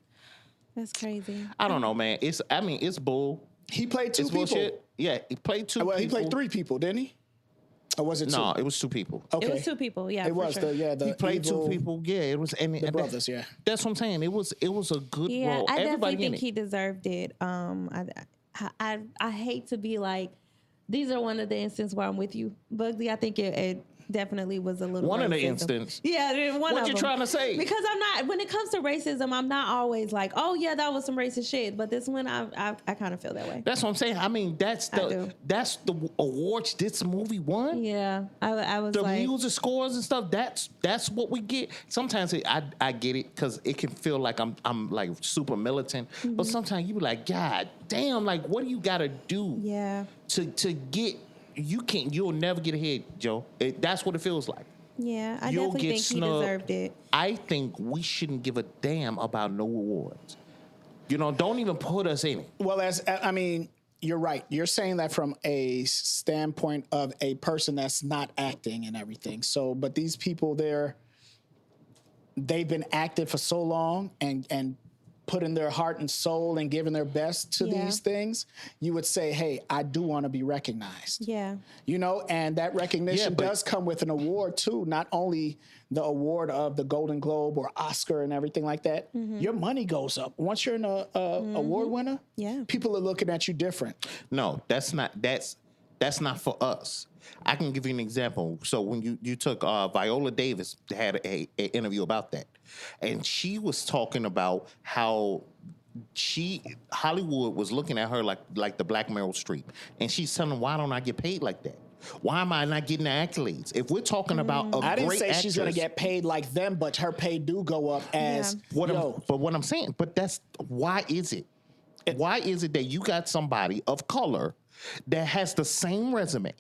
That's crazy. I don't know, man. It's bull. He played two It's people. bullshit. Yeah, he played two. Well, he people. played three people, didn't he? Or was it two? No, it was two people. Okay. It was two people. Yeah. It for was sure. the He played evil, two people. Yeah, it was and that- brothers. Yeah. That's what I'm saying. It was a good Yeah, role. I definitely Everybody in think it. he deserved it. I hate to be like, these are one of the instances where I'm with you, Bugsy. I think definitely was a little One of the racism. instances. Yeah, one What of you them. trying to say? Because I'm not, when it comes to racism, I'm not always like, oh yeah, that was some racist shit. But this one, I kind of feel that way. That's what I'm saying. I mean, that's do. the awards this movie won. Yeah, I was The like, music scores and stuff. That's what we get. Sometimes I get it because it can feel like I'm like super militant, but sometimes you be like, God damn, like what do you got to do? yeah, To get you'll never get ahead, Joe. That's what it feels like. yeah. I You'll definitely get think snubbed. he deserved it. I think we shouldn't give a damn about no awards. Don't even put us in it. Well, you're right. You're saying that from a standpoint of a person that's not acting and everything. So, but these people they've been active for so long and putting their heart and soul and giving their best to Yeah. these things, you would say, hey, I do want to be recognized. Yeah, And that recognition but- does come with an award too, not only the award of the Golden Globe or Oscar and everything like that. Your money goes up. Once you're an award winner, Yeah. people are looking at you different. No, that's not for us. I can give you an example. So when you took Viola Davis had a interview about that, and she was talking about how Hollywood was looking at her like the Black Meryl Streep, and she's telling them, why don't I get paid like that? Why am I not getting the accolades? If we're talking about a I didn't great say actress, she's going to get paid like them, but her pay do go up as what I'm saying, that's why is it? Why is it that you got somebody of color that has the same resume,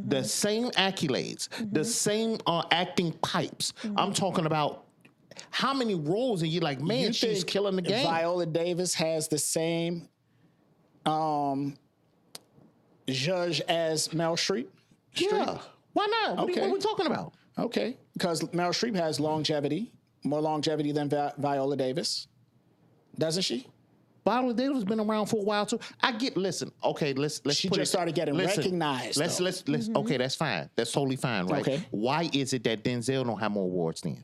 the same accolades, the same acting pipes? I'm talking about how many roles, and you're like, man, You she's think killing the game. Viola Davis has the same judge as Meryl Streep? Yeah, why not? What Okay. are we talking about? Okay, because Meryl Streep has more longevity than Viola Davis, doesn't she? Viola Davis has been around for a while too. Listen, okay, let's She put just started getting recognized, Let's though. okay, that's fine. That's totally fine, right? Okay. Why is it that Denzel don't have more awards then?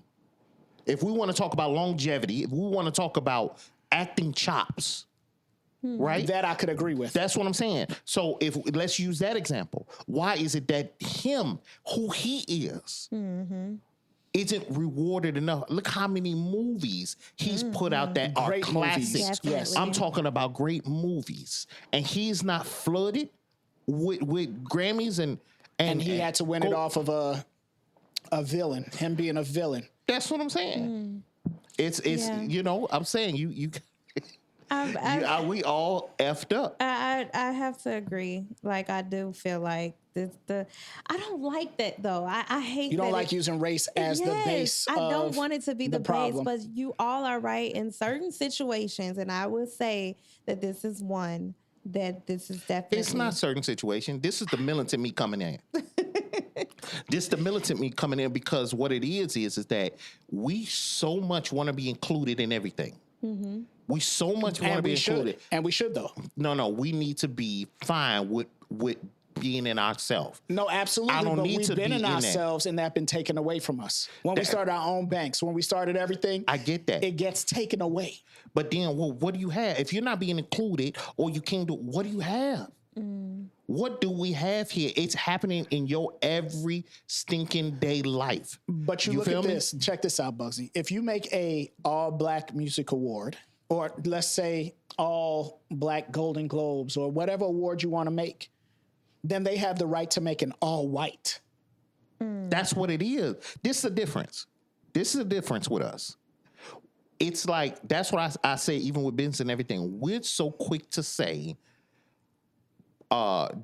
If we want to talk about longevity, if we want to talk about acting chops, right? That I could agree with. That's what I'm saying. So if let's use that example. Why is it that him, who he is, isn't rewarded enough? Look how many movies he's put out that are Great movies. classics. Definitely. I'm talking about great movies, and he's not flooded with Grammys and he had to win it off of a villain, him being a villain. That's what I'm saying. It's Yeah. I'm saying you we all effed up. I have to agree. Like I do feel like I don't like that though. I hate. You don't that like using race as the base. I don't of want it to be the base, problem. but you all are right in certain situations, and I would say that this is one that this is definitely. It's not certain situation. This is the militant me coming in. This the militant me coming in because what it is that we so much want to be included in everything. We so much want to be included. And we should though. No, we need to be fine with being in ourselves. No, absolutely. I don't but need we've to been be in in that. ourselves, and that been taken away from us. When we started our own banks, when we started everything, I get that. it gets taken away. But then, what do you have? If you're not being included or you can't do, what do you have? What do we have here? It's happening in your every stinking day life. But you look feel at me? this. Check this out, Bugsy. If you make a all black music award, or let's say all black Golden Globes, or whatever award you want to make, then they have the right to make an all white. That's what it is. This is the difference. This is the difference with us. It's like, that's what I say, even with Benz and everything. We're so quick to say,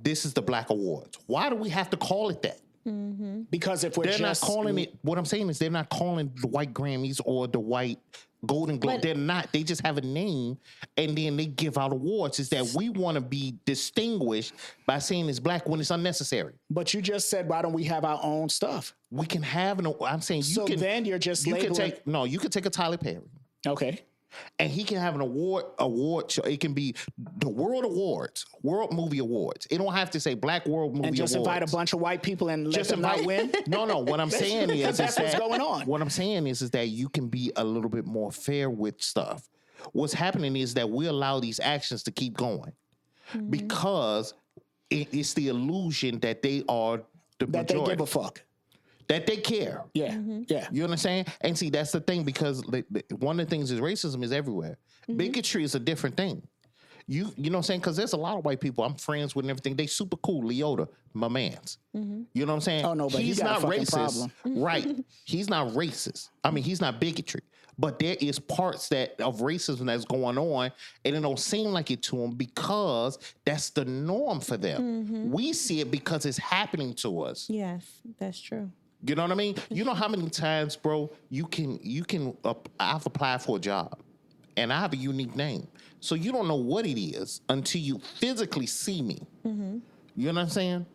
this is the Black Awards. Why do we have to call it that? Because if we're They're just not calling it, what I'm saying is they're not calling the white Grammys or the white Golden Globe. But- They're not. They just have a name and then they give out awards. Is that we want to be distinguished by saying it's black when it's unnecessary. But you just said, why don't we have our own stuff? We can have I'm saying you So can. then you're just you can labeling. you can take a Tyler Perry. Okay. And he can have an award show. It can be the World Awards, World Movie Awards. It don't have to say Black World Movie And just Awards. invite a bunch of white people and let them not win? No. What I'm saying is That's what's that going on. What I'm saying is that you can be a little bit more fair with stuff. What's happening is that we allow these actions to keep going because it's the illusion that they are the That they majority. give a fuck. that they care. Yeah, yeah. You understand? And see, that's the thing, because one of the things is racism is everywhere. Bigotry is a different thing. You know what I'm saying? Because there's a lot of white people I'm friends with and everything. They super cool. Leota, my man's. You know what I'm saying? Oh, no, but he's he got not a fucking racist. problem. Right. He's not racist. I mean, he's not bigotry. But there is parts of racism that's going on, and it don't seem like it to them because that's the norm for them. We see it because it's happening to us. Yes, that's true. You know what I mean? You know how many times, bro, I've applied for a job and I have a unique name. So you don't know what it is until you physically see me. You know what I'm saying?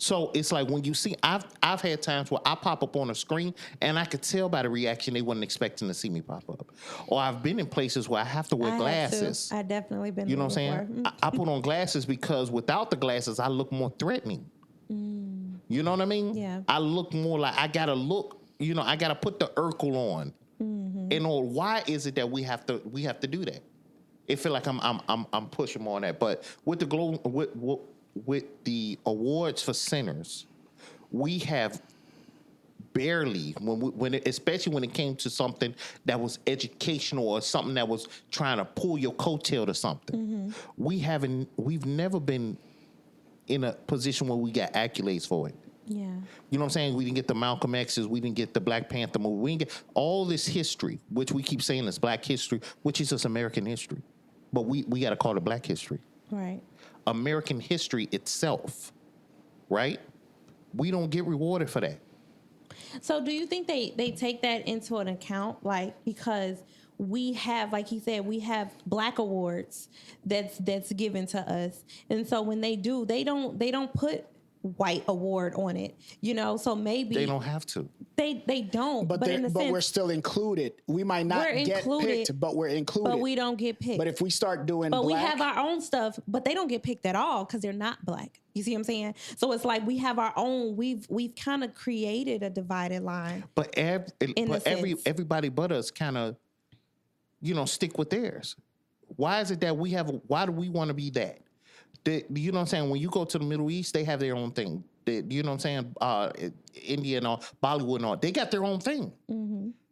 So it's like when you see, I've had times where I pop up on a screen and I could tell by the reaction they wasn't expecting to see me pop up. Or I've been in places where I have to wear glasses. I definitely been. You know what I'm before. saying? I put on glasses because without the glasses, I look more threatening. You know what I mean? Yeah. I look more like I gotta look. You know, I gotta put the Urkel on. And why is it that we have to do that? It feel like I'm pushing more on that. But with the with the awards for sinners, we have barely especially when it came to something that was educational or something that was trying to pull your coattail to something. We've never been in a position where we got accolades for it. Yeah. You know what I'm saying? We didn't get the Malcolm X's. We didn't get the Black Panther movie. We didn't get all this history, which we keep saying is Black history, which is just American history. But we got to call it Black history. Right. American history itself, right? We don't get rewarded for that. So do you think they take that into an account? Like, because we have, like he said, we have Black awards that's given to us. And so when they do, they don't put white award on it, you know, so maybe they don't have to. They don't. But in a sense, we're still included. We might not get picked, but we're included. But we don't get picked. But if we start doing But Black, we have our own stuff, but they don't get picked at all because they're not Black. You see what I'm saying? So it's like we have our own. We've kind of created a divided line. But everybody but us kind of, you know, stick with theirs. Why is it that why do we want to be that? You know what I'm saying? When you go to the Middle East, they have their own thing. You know what I'm saying? India and all, Bollywood and all, they got their own thing.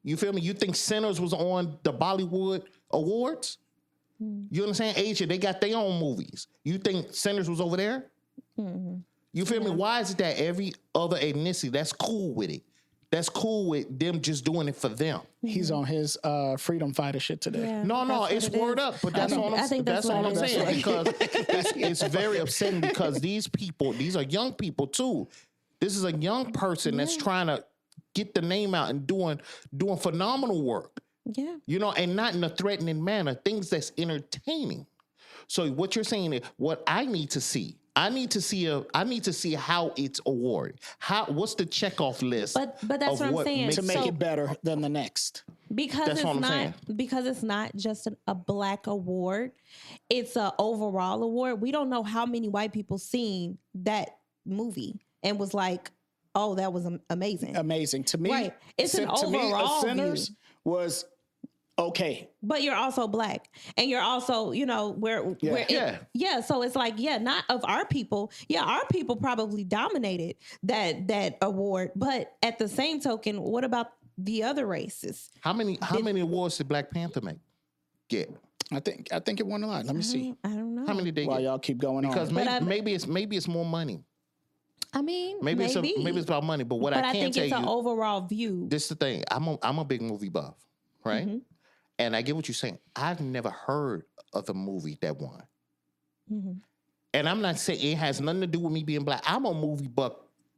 You feel me? You think Sinners was on the Bollywood Awards? You understand? Asia, they got their own movies. You think Sinners was over there? You feel me? Why is it that every other ethnicity, that's cool with it? That's cool with them just doing it for them. He's on his freedom fighter shit today. Yeah, No, it's word up, but that's all I'm saying. That's all I'm saying because it's very upsetting because these are young people too. This is a young person that's trying to get the name out and doing phenomenal work. Yeah. You know, and not in a threatening manner, things that's entertaining. So what you're saying is what I need to see. I need to see how it's awarded. What's the checkoff list? But that's what I'm saying. To make it better than the next. Because it's not just a Black award. It's an overall award. We don't know how many white people seen that movie and was like, oh, that was amazing. Amazing. To me, right. It's an overall Sinners view. Was okay. But you're also Black. And you're also, you know, so it's like, not of our people. Yeah, our people probably dominated that award. But at the same token, what about the other races? How many awards did Black Panther get? I think it won a lot. Let me see. I don't know. How many did they While get? y'all keep going because on. maybe it's more money. I mean, maybe it's about money. But what I can't tell you, it's an overall view. This is the thing. I'm a big movie buff, right? And I get what you're saying. I've never heard of the movie that won. And I'm not saying it has nothing to do with me being Black. I'm a movie buff,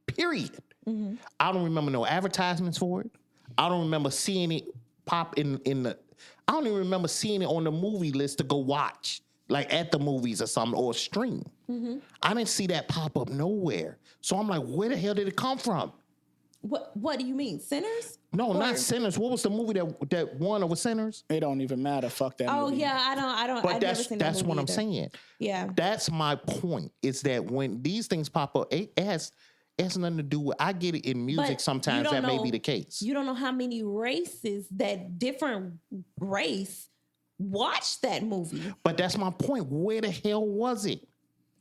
period. I don't remember no advertisements for it. I don't remember seeing it pop in the... I don't even remember seeing it on the movie list to go watch, like at the movies or something, or stream. I didn't see that pop up nowhere. So I'm like, where the hell did it come from? What do you mean? Sinners? No, not Sinners. What was the movie that won over Sinners? It don't even matter. Fuck that movie. Oh yeah, I don't. But I've never seen that's that movie what I'm either. saying. Yeah, that's my point. Is that when these things pop up, it has nothing to do with. I get it in music but sometimes that may be the case. You don't know how many races that different race watched that movie. But that's my point. Where the hell was it?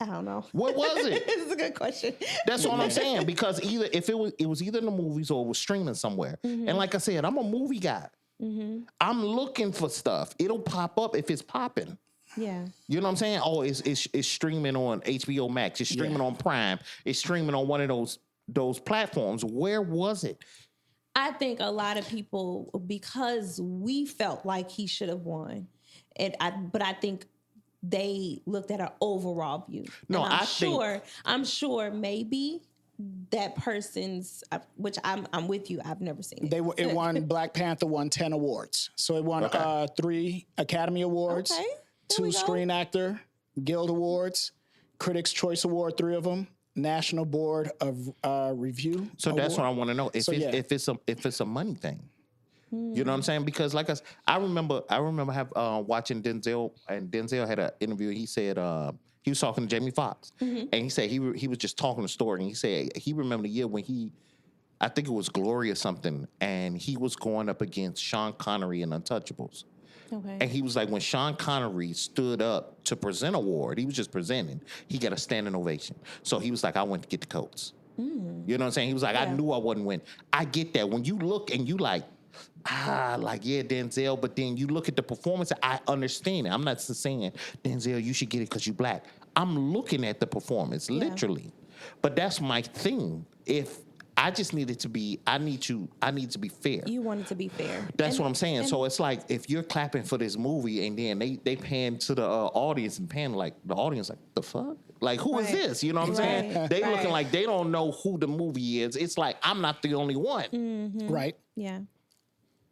I don't know. What was it? It's a good question. That's what I'm saying. Because either if it was either in the movies or it was streaming somewhere. And like I said, I'm a movie guy. I'm looking for stuff. It'll pop up if it's popping. Yeah. You know what I'm saying? Oh, it's streaming on HBO Max. It's streaming on Prime. It's streaming on one of those platforms. Where was it? I think a lot of people, because we felt like he should have won, but I think they looked at our overall view. No, and think I'm sure maybe that person's, which I'm with you. I've never seen it. It won. Black Panther won 10 awards. So it won 3 Academy Awards, Okay, there 2 we go. Screen Actor Guild Awards, Critics' Choice Award, 3 of them, National Board of Review. So that's what I want to know. If So, if it's a money thing, you know what I'm saying? Because like I remember watching Denzel, and Denzel had an interview. He said he was talking to Jamie Foxx, and he said he was just talking the story, and he said he remembered the year when I think it was Glory or something, and he was going up against Sean Connery in Untouchables. Okay. And he was like, when Sean Connery stood up to present an award, he was just presenting, he got a standing ovation. So he was like, I went to get the coats. You know what I'm saying? He was like, I knew I wouldn't win. I get that. When you look and you like Denzel, but then you look at the performance, I understand it. I'm not saying, Denzel, you should get it because you black. I'm looking at the performance, literally. But that's my thing. If I just needed to be, I need to be fair. You want it to be fair. That's what I'm saying. So it's like if you're clapping for this movie and then they pan to the audience and pan like the audience like the fuck, like who is this? You know what I'm saying? They looking like they don't know who the movie is. It's like I'm not the only one. Right. Yeah.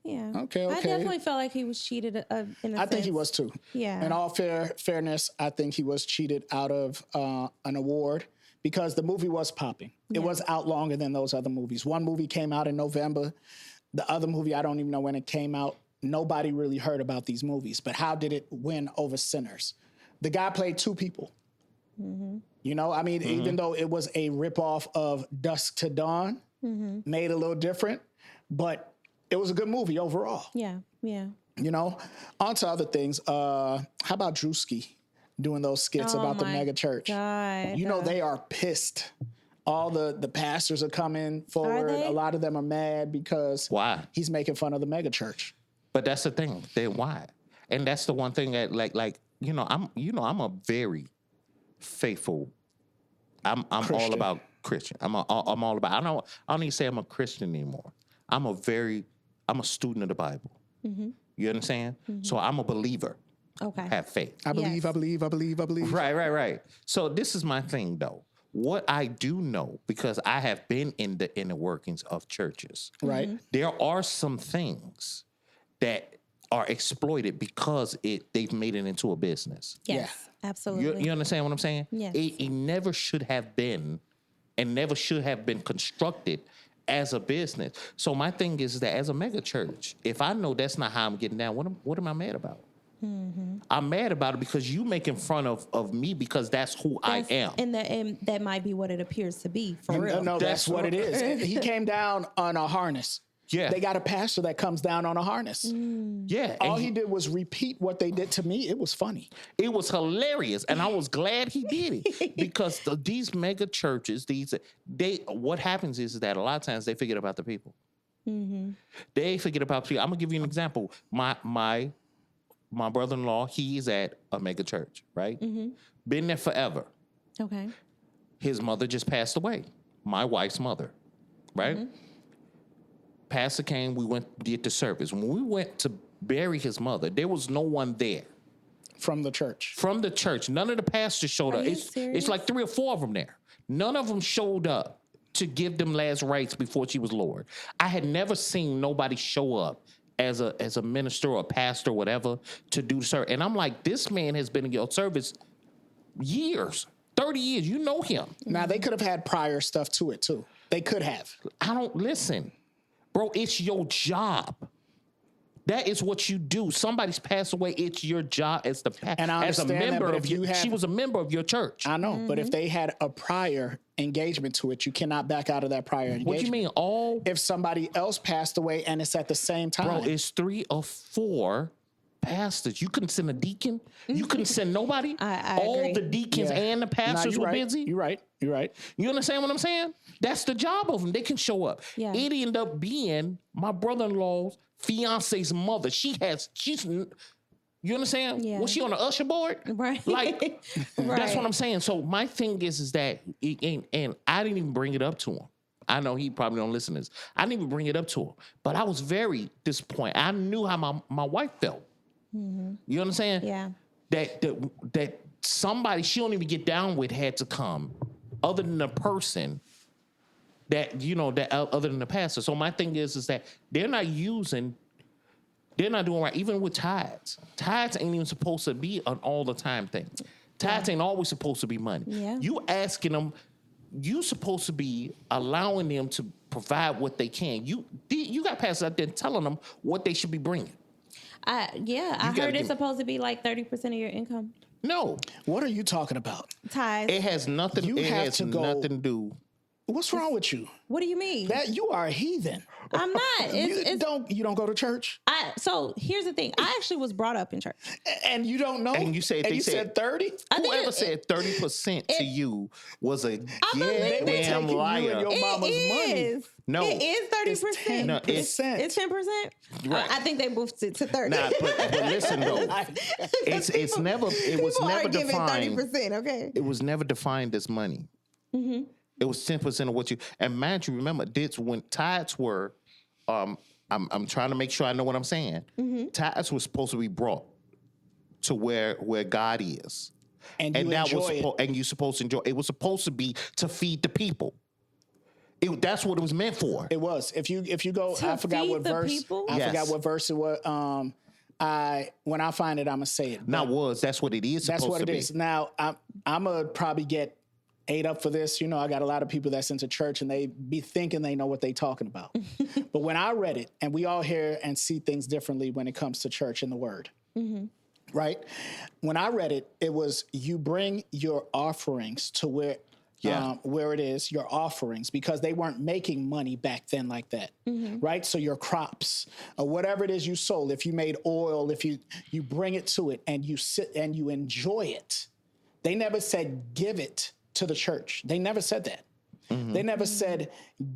Yeah. Okay. I definitely felt like he was cheated in a sense. I think he was too. Yeah. In all fairness, I think he was cheated out of an award because the movie was popping. It was out longer than those other movies. One movie came out in November. The other movie, I don't even know when it came out. Nobody really heard about these movies. But how did it win over Sinners? The guy played 2 people. You know, I mean, even though it was a ripoff of Dusk to Dawn, made a little different, but it was a good movie overall. Yeah. Yeah. You know, on to other things. How about Druski doing those skits about the megachurch? God. You know, they are pissed. All the pastors are coming forward. they? A lot of them are mad because Why? he's making fun of the megachurch. But that's the thing. Why? And that's the one thing that like I'm a very faithful. I'm all about Christian. I'm all about. I don't even say I'm a Christian anymore. I'm a student of the Bible. You understand? So I'm a believer. Okay. Have faith. I believe, Yes. I believe, I believe, I believe. Right. So this is my thing though. What I do know, because I have been in the inner workings of churches. Right. There are some things that are exploited because they've made it into a business. Yes. Absolutely. You understand what I'm saying? Yes. It never should have been and never should have been constructed as a business. So my thing is that as a mega church, if I know that's not how I'm getting down, what am I mad about? I'm mad about it because you making fun of me because that's who I am. And that might be what it appears to be for real. No, that's what it is. He came down on a harness. Yeah. They got a pastor that comes down on a harness. Yeah. All he did was repeat what they did to me. It was funny. It was hilarious, and I was glad he did it because these mega churches, what happens is that a lot of times they forget about the people. They forget about people. I'm gonna give you an example. My brother-in-law, he's at a mega church, right? Been there forever. Okay. His mother just passed away. My wife's mother, right? Pastor came. We did the service. When we went to bury his mother, there was no one there. From the church. From the church. None of the pastors showed up. you It's serious? like 3 or 4 of them there. None of them showed up to give them last rites before she was lowered. I had never seen nobody show up as a minister or a pastor or whatever to do the service. And I'm like, this man has been in your service years, 30 years. You know him. Now, they could have had prior stuff to it, too. They could have. I don't listen. Bro, it's your job. That is what you do. Somebody's passed away. It's your job as And I as a understand that, member but of if you have- she was a member of your church. I know, but if they had a prior engagement to it, you cannot back out of that prior engagement. What do you mean all? If somebody else passed away and it's at the same time. Bro, it's 3 or 4 pastors. You couldn't send a deacon. You couldn't send nobody. I All agree. the deacons Yeah. and the pastors you're were right. busy. You're right. You're right. You understand what I'm saying? That's the job of them. They can show up. Yeah. It ended up being my brother-in-law's fiance's mother. She's, you understand? Yeah. Was she on the usher board? Right. Like, Right. that's what I'm saying. So my thing is that, and I didn't even bring it up to him. I know he probably don't listen to this. I didn't even bring it up to him. But I was very disappointed. I knew how my wife felt. You understand? Yeah. That somebody she don't even get down with had to come, other than the person that other than the pastor. So my thing is that they're not doing right. Even with tithes ain't even supposed to be an all the time thing. Tithes ain't always supposed to be money. Yeah. You asking them, you supposed to be allowing them to provide what they can. You got pastors out there telling them what they should be bringing. I gotta heard it's give- supposed to be like 30% of your income. No, What are you talking about? Tithes. it has nothing. You It have has to go- nothing to do. What's wrong with you? What do you mean? That you are a heathen. I'm not. You don't go to church, So here's the thing. I actually was brought up in church. and you don't know. And you said and they you said- said 30. I think Whoever it- said 30% to you was a believe They were damn taking you liar. and your mama's money. is. No. It is 30%. No, it's 10%. It's 10%. Right. I think they moved it to 30. Nah, but listen though, it was People never are giving defined. 30%. Okay. It was never defined as money. Mm-hmm. It was 10% of what you. And mind you, remember this when tithes were. I'm trying to make sure I know what I'm saying. Mm-hmm. Tithes was supposed to be brought to where God is, And you that enjoy it. and you supposed to enjoy. It was supposed to be to feed the people. That's what it was meant for. It was. If you go, To I forgot feed what the verse. people? I Yes. forgot what verse it was. When I find it, I'm gonna say it. Not that's what it is. That's supposed what to it be. is. Now I'm gonna probably get ate up for this. You know, I got a lot of people that's into church and they be thinking they know what they talking about. But when I read it, and we all hear and see things differently when it comes to church and the word. Right? When I read it, it was you bring your offerings to where it is, your offerings, because they weren't making money back then like that, right? So your crops or whatever it is you sold, if you made oil, if you bring it to it and you sit and you enjoy it. They never said give it to the church. They never said that. They never said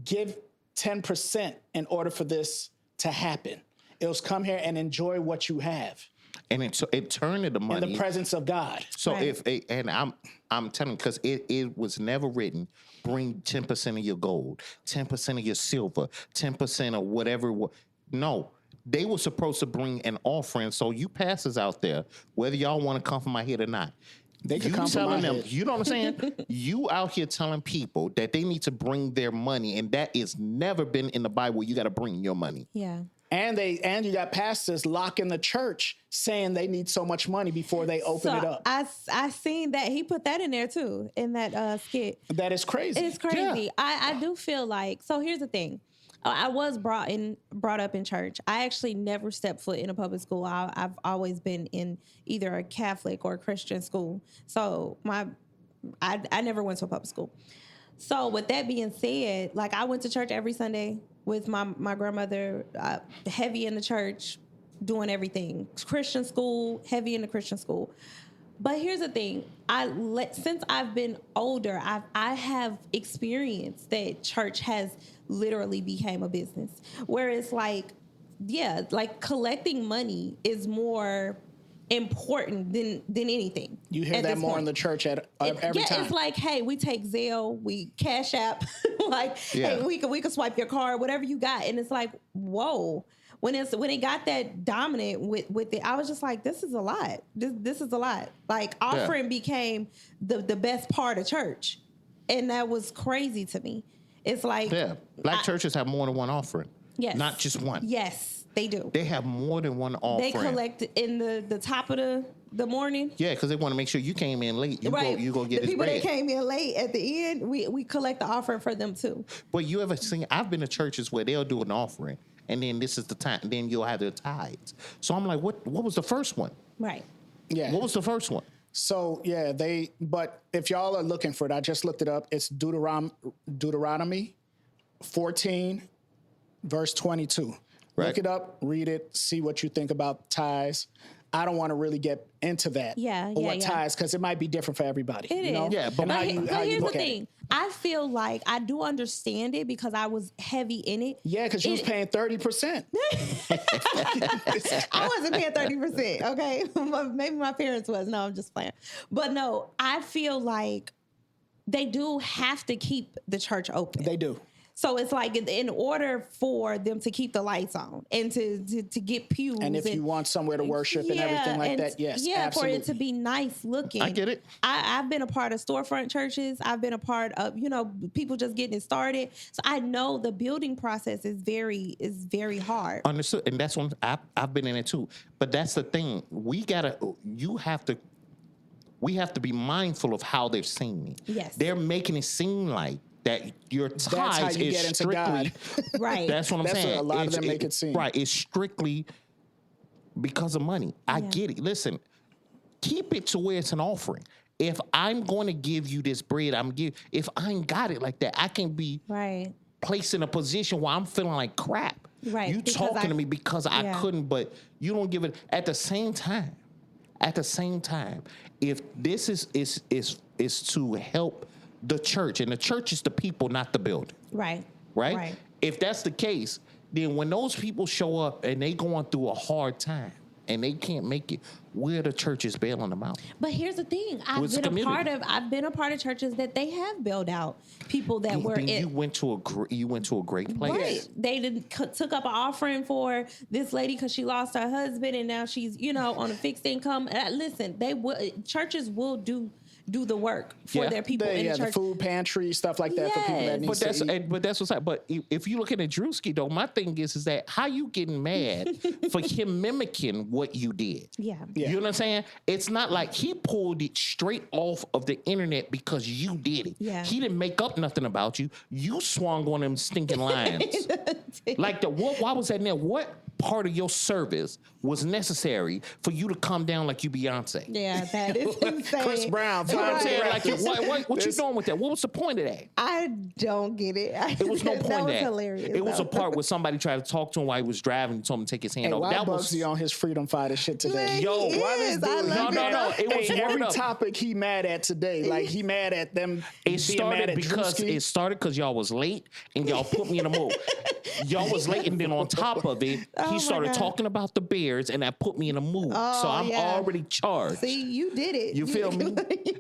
give 10% in order for this to happen. It was come here and enjoy what you have And it turned into money. in the presence of God. So Right. I'm telling you, because it was never written, bring 10% of your gold, 10% of your silver, 10% of whatever. No, they were supposed to bring an offering. So you pastors out there, whether y'all want to come from my head or not, They could you come from telling my them, head. you know what I'm saying? You out here telling people that they need to bring their money, and that is never been in the Bible. You got to bring your money. Yeah. And you got pastors locking the church saying they need so much money before they open it up. I seen that. He put that in there too, in that skit. That is crazy. It's crazy. I do feel like, so here's the thing. I was brought up in church. I actually never stepped foot in a public school. I've always been in either a Catholic or a Christian school. So I never went to a public school. So with that being said, like I went to church every Sunday with my grandmother, heavy in the church, doing everything. Christian school, heavy in the Christian school. But here's the thing. Since I've been older, I have experienced that church has literally became a business. Whereas like collecting money is more important than anything. You hear at that this more point. in the church every time. It's like, hey, we take Zelle, we Cash App, hey, we can swipe your card, whatever you got, and it's like, whoa. When it got that dominant with it, I was just like, this is a lot. This is a lot. Like offering became the best part of church, and that was crazy to me. It's like Black churches have more than one offering. Yes, not just one. Yes, they do. They have more than one offering. They collect in the top of the morning. Yeah, because they want to make sure you came in late. You go get the his people bread. that came in late at the end. We collect the offering for them too. But you ever seen? I've been to churches where they'll do an offering, and then this is the time. Then you'll have their tithes. So I'm like, what was the first one? Right. Yeah. What was the first one? So yeah, but if y'all are looking for it, I just looked it up. It's Deuteronomy 14, verse 22. Right. Look it up, read it, see what you think about tithes. I don't want to really get into that. What ties, because it might be different for everybody. It you know? is. Yeah, but But, how he- you but here's the look at thing. it. I feel like I do understand it because I was heavy in it. Yeah, because you was paying 30%. I wasn't paying 30%, okay? Maybe my parents was. No, I'm just playing. But no, I feel like they do have to keep the church open. They do. So it's like in order for them to keep the lights on and to get pews. And if you want somewhere to worship and everything like that, yes, absolutely. for it to be nice looking. I get it. I've been a part of storefront churches. I've been a part of, people just getting it started. So I know the building process is very hard. Understood. And that's one I've been in it too. But that's the thing. We have to be mindful of how they're seeing it. Yes. They're making it seem like that your That's how tithes you is get into strictly God. Right. That's what I'm That's saying. what a lot of them make it seem. Right. It's strictly because of money. I get it. Listen, keep it to where it's an offering. If I'm going to give you this bread, if I ain't got it like that, I can be Right. placed in a position where I'm feeling like crap. Right, You because talking to me because I yeah. couldn't, but you don't give it at the same time. If this is to help the church, and the church is the people, not the building. Right. Right? If that's the case, then when those people show up and they going through a hard time and they can't make it, where the church is bailing them out. But here's the thing: What's the I've community? been a part of churches that they have bailed out people that were Then in. you went to a great place. Right. They took up an offering for this lady because she lost her husband and now she's, on a fixed income. Listen, churches will do the work for their people in the church. The food pantry, stuff like that for people that need to eat. But that's what's up. But if you look at Druski though, my thing is that how you getting mad for him mimicking what you did? Yeah. You know what I'm saying? It's not like he pulled it straight off of the internet because you did it. Yeah. He didn't make up nothing about you. You swung on them stinking lines. Like why was that in there? What part of your service was necessary for you to come down like you Beyonce? Yeah, that is insane. Chris Brown. You know what I'm saying? Right. Like, what you doing with that? What was the point of that? I don't get it. It was no point That in was that. hilarious. It was though. a part where somebody tried to talk to him while he was driving and told him to take his hand Hey, off. why That was Bugsy on his freedom fighter shit today? Man, Yo, he why this is. I dude? love No. It was Hey, one every of- topic he mad at today. Like he mad at them. being mad at Druski. It started because y'all was late and y'all put me in a mood. Y'all was late, and then on top of it, Oh he my started God. talking about the Bears, and that put me in a mood. Oh, So I'm yeah. already charged. See, you did it. You feel me? You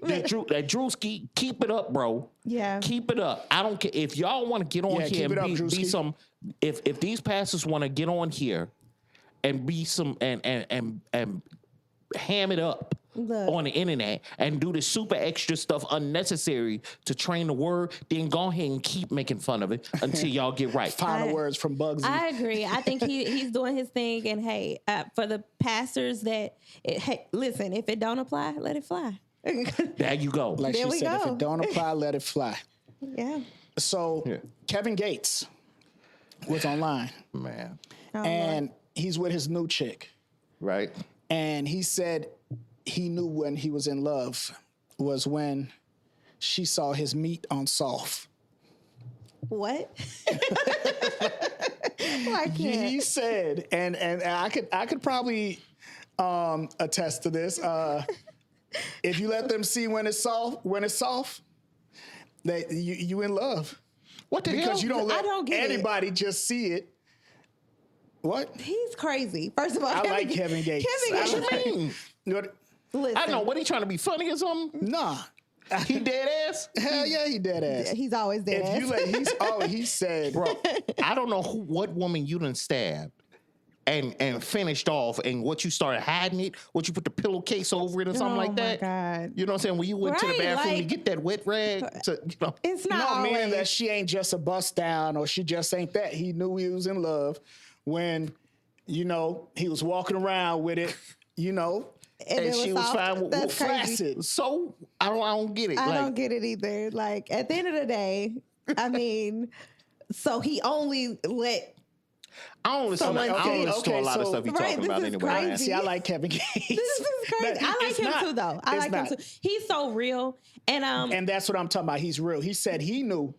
That Drewski, keep it up, bro. Yeah. Keep it up. I don't care if y'all want to get on Yeah, here keep it up, and be Drewski. some. If these pastors want to get on here and be some and ham it up Look. on the internet and do the super extra stuff unnecessary to train the word, then go ahead and keep making fun of it until y'all get right. Final words from Bugsy. I agree. I think he's doing his thing. And hey, for the pastors listen, if it don't apply, let it fly. There you go. like there she we said, if go. it don't apply, let it fly. Yeah. So Kevin Gates was online, Man. and he's with his new chick, Right? and he said he knew when he was in love was when she saw his meat on soft. What? I can't. He said, and I could probably attest to this. If you let them see when it's soft, that you in love. What the hell? Because you don't I let don't get it. anybody just see it. What? He's crazy. First of all, I like Kevin Gates. Kevin What Gates. you mean? What? Listen, I know. What he trying to be funny or something? Nah. He dead ass? Hell yeah, he dead ass. he's always dead. If you let, he said, Bro, I don't know what woman you done stabbed and finished off, and what you started hiding it, what you put the pillowcase over it or something Oh like my that. God. You know what I'm saying? When you went to the Right, bathroom to like- get that wet rag, It's no, not meaning always. that she ain't just a bust down or she just ain't that. He knew he was in love when, he was walking around with it, and it she was soft. fine with That's crazy. flaccid. so I don't get it. I like, don't get it either. Like at the end of the day, I mean, so he only let. I don't listen, Someone I don't listen to a okay, lot of so- stuff he's Right, talking this about is anyway. crazy. man. See, I like Kevin Gates. This is crazy. I like It's him not. too, though. I It's like him not. too. He's so real, and And that's what I'm talking about. He's real. He said he knew.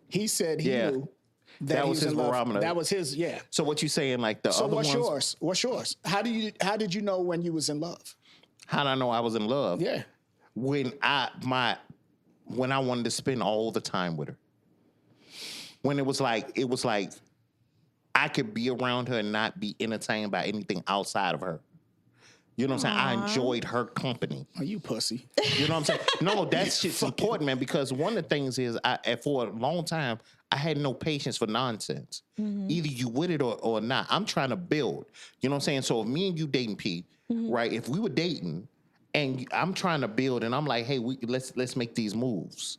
He said he Yeah. knew. That he was his in love. barometer. That was his, yeah. So what you saying, like the So other what's ones? yours? What's yours? How did you know when you was in love? How did I know I was in love? Yeah. When I wanted to spend all the time with her. When it was like I could be around her and not be entertained by anything outside of her. You know what I'm saying? I enjoyed her company. Oh, you pussy. You know what I'm saying? No, that shit's important, man, because one of the things is for a long time, I had no patience for nonsense. Either you with it or not. I'm trying to build. You know what I'm saying? So if me and you dating, Pete, right? If we were dating and I'm trying to build and I'm like, hey, let's make these moves.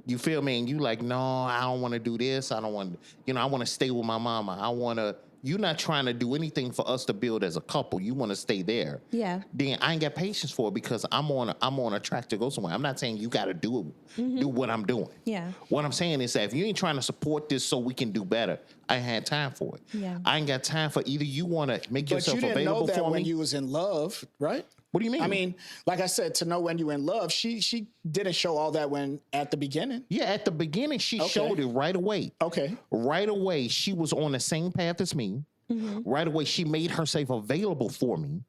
You feel me? And you like, no, I don't want to do this. I don't want, I want to stay with my mama. You're not trying to do anything for us to build as a couple. You want to stay there. Yeah. Then I ain't got patience for it because I'm on a track to go somewhere. I'm not saying you got to do what I'm doing. Yeah. What I'm saying is that if you ain't trying to support this so we can do better, I ain't had time for it. Yeah. I ain't got time for either you want to make But yourself you didn't available know that for when me. you was in love, right? What do you mean? I mean, like I said, to know when you in love, she didn't show all that when at the beginning. Yeah, at the beginning, she showed it right away. Okay. Right away, she was on the same path as me. Right away, she made herself available for me.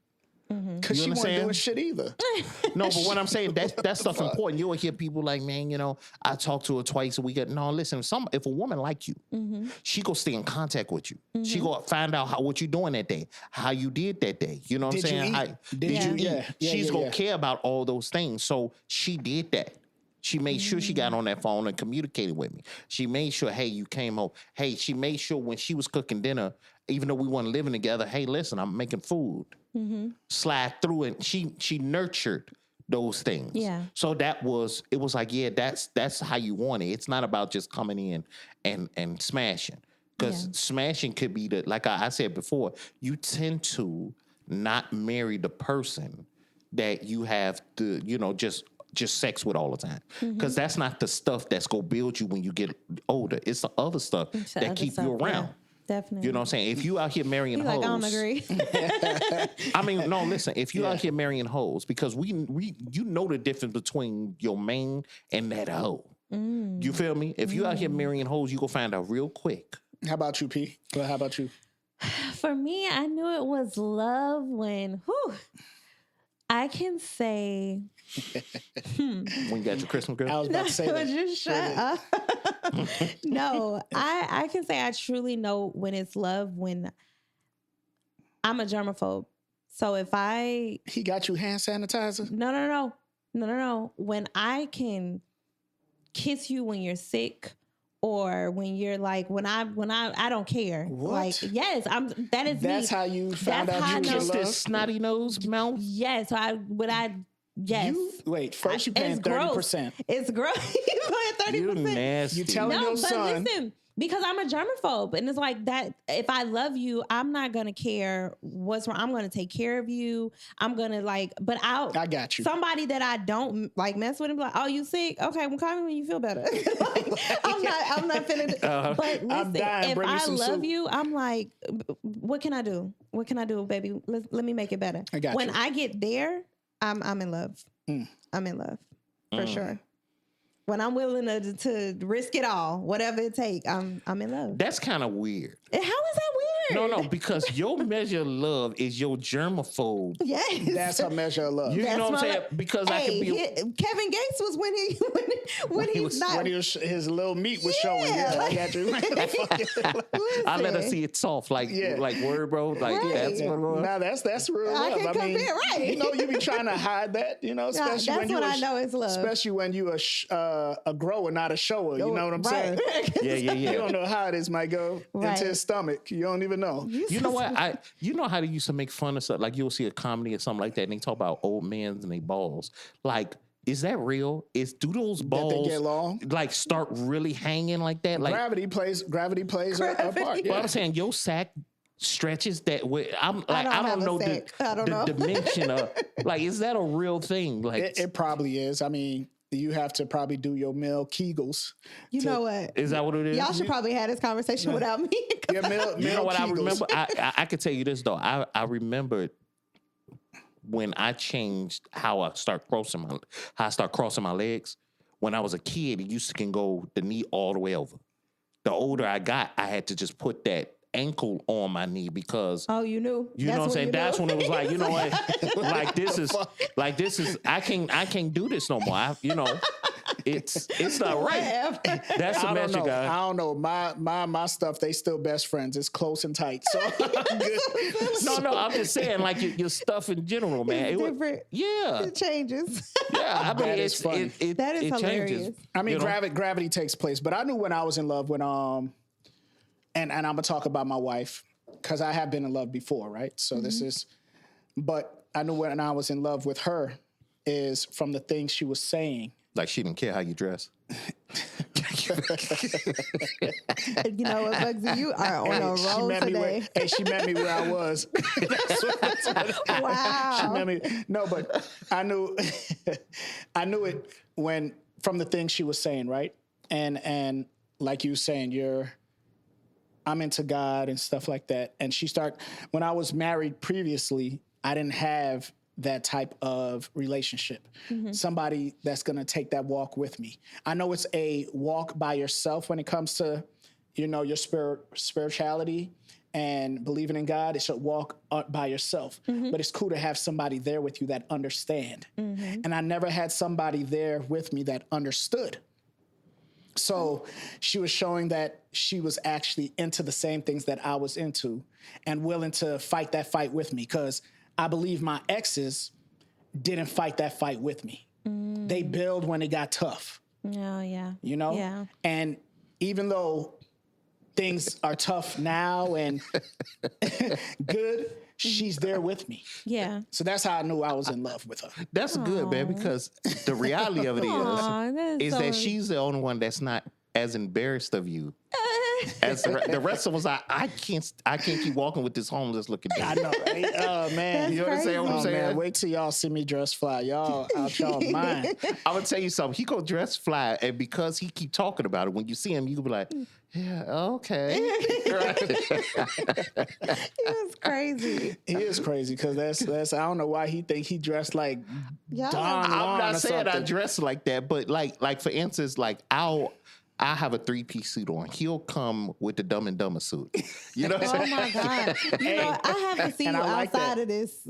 Because You she wasn't understand? doing shit either. No, but what I'm saying, that stuff important. You'll hear people like, man, I talk to her twice a week. No, listen, if a woman like you, she go stay in contact with you. She go find out what you doing that day, how you did that day. You know what I'm Did you saying? eat? Did you eat? Yeah. Yeah, She's yeah, gonna yeah. care about all those things. So she did that. She made sure she got on that phone and communicated with me. She made sure, hey, you came home. Hey, she made sure when she was cooking dinner, even though we weren't living together, hey, listen, I'm making food. Slide through it. She nurtured those things. Yeah. So it was like, yeah, that's how you want it. It's not about just coming in and smashing. Because smashing could be like I said before, you tend to not marry the person that you have to, just sex with all the time. Because that's not the stuff that's going to build you when you get older. It's the other stuff that keep you around. Yeah, definitely. You know what I'm saying? If you out here marrying You hoes. like, I don't agree. I mean, no, listen, if you out here marrying hoes, because you know the difference between your main and that hoe. You feel me? If you out here marrying hoes, you go find out real quick. How about you, P? Well, how about you? For me, I knew it was love when, I can say, When you got your Christmas girl. I was about to say that. just shut up. No, I can say I truly know when it's love when I'm a germaphobe. So if He got you hand sanitizer? no. When I can kiss you when you're sick, or when you're like, when I don't care. What? Like, yes, that is me. That's how you found That's how out you I was know. in This love? snotty nose mouth. Yes, yes. Wait, first you paying It's gross. 30%. It's gross. You paying 30%. You nasty. You telling No, your but son. listen, because I'm a germaphobe, and it's like that. If I love you, I'm not gonna care what's wrong. I'm gonna take care of you. I'm gonna but I got you. Somebody that I don't like mess with him, like, oh, you sick? Okay, well, call me when you feel better. I'm not finna. But listen, dying, if bring me I some love soup. you, I'm like, what can I do? What can I do, baby? Let me make it better. I got when you. I get there, I'm in love. I'm in love for sure. When I'm willing to risk it all, whatever it takes, I'm in love. That's kind of weird. How is that weird? No, because your measure of love is your germaphobe. Yes. That's her measure of love. You That's know what I'm my saying? love. Because I can be. Kevin Gates was when he's not. When his little meat was showing. Yeah, Yeah, I got you. I let her Listen. see it soft, like word, bro. Like Right. that's what. Now that's real I love. can compare, right. You be trying to hide that, especially that's when you when I know it's love. Especially when you a grower, not a shower. You know what I'm saying? Yeah. You don't know how this might go Right. into his stomach. You don't even know. You know what? You know how they used to make fun of stuff? Like you'll see a comedy or something like that, and they talk about old men and their balls. Like, is that real? Do those balls they get long? like start really hanging like that? Like, Gravity plays a part. but I'm saying your sack stretches that way. I'm like, I I don't don't have a know sack. I don't know. the dimension of like, is that a real thing? Like, It probably is. I mean, you have to probably do your male Kegels. You know what? is that what it is? Y'all should probably have this conversation without me. Your male You know what I Kegels. remember? I can tell you this though. I remembered when I changed how I start crossing my legs. When I was a kid, it used to can go the knee all the way over. the older I got, I had to just put that ankle on my knee because Oh, you knew. you know what I'm saying? That's when it was like, you know what? this is I can't do this no more. It's not right. That's the I don't message, know. guys. I don't know. My stuff, they still best friends. It's close and tight. So I'm good. No, I'm just saying, like your stuff in general, man. It's It different. Yeah. It changes. Yeah. I mean, That is it's funny. That is it hilarious. changes. I mean, you know? gravity takes place. But I knew when I was in love when and I'm gonna talk about my wife because I have been in love before, right? So this is, but I knew when I was in love with her is from the things she was saying. Like she didn't care how you dress. You know what, Bugsy? You are on a roll today. She met me where I was. Wow. She met me. No, but I knew I knew it when from the things she was saying, right? And like you saying, I'm into God and stuff like that. And when I was married previously, I didn't have that type of relationship. Somebody that's going to take that walk with me. I know it's a walk by yourself when it comes to, your spirituality and believing in God. It's a walk by yourself, but it's cool to have somebody there with you that understand. And I never had somebody there with me that understood. So she was showing that she was actually into the same things that I was into and willing to fight that fight with me because I believe my exes didn't fight that fight with me. They bailed when it got tough. Oh, yeah. Yeah. And even though things are tough now and good, she's there with me. Yeah. So that's how I knew I was in love with her. That's good, man, because the reality of it is that she's the only one that's not as embarrassed of you as the rest of us. I can't keep walking with this homeless looking dude. I know, right? Oh, man. That's You understand what I'm Oh, saying? man, wait till y'all see me dress fly. Y'all out y'all mind. I'm gonna tell you something. He go dress fly, and because he keep talking about it, when you see him, you can be like, "Yeah, okay." It's crazy. He is crazy because that's I don't know why he think he dressed like Yeah. Don I'm Juan not or saying I something. dress like that, but like for instance, like I have a 3-piece suit on. He'll come with the Dumb and Dumber suit. You know what I'm Oh saying? my God. You know, I have to see you and I like outside that. of this.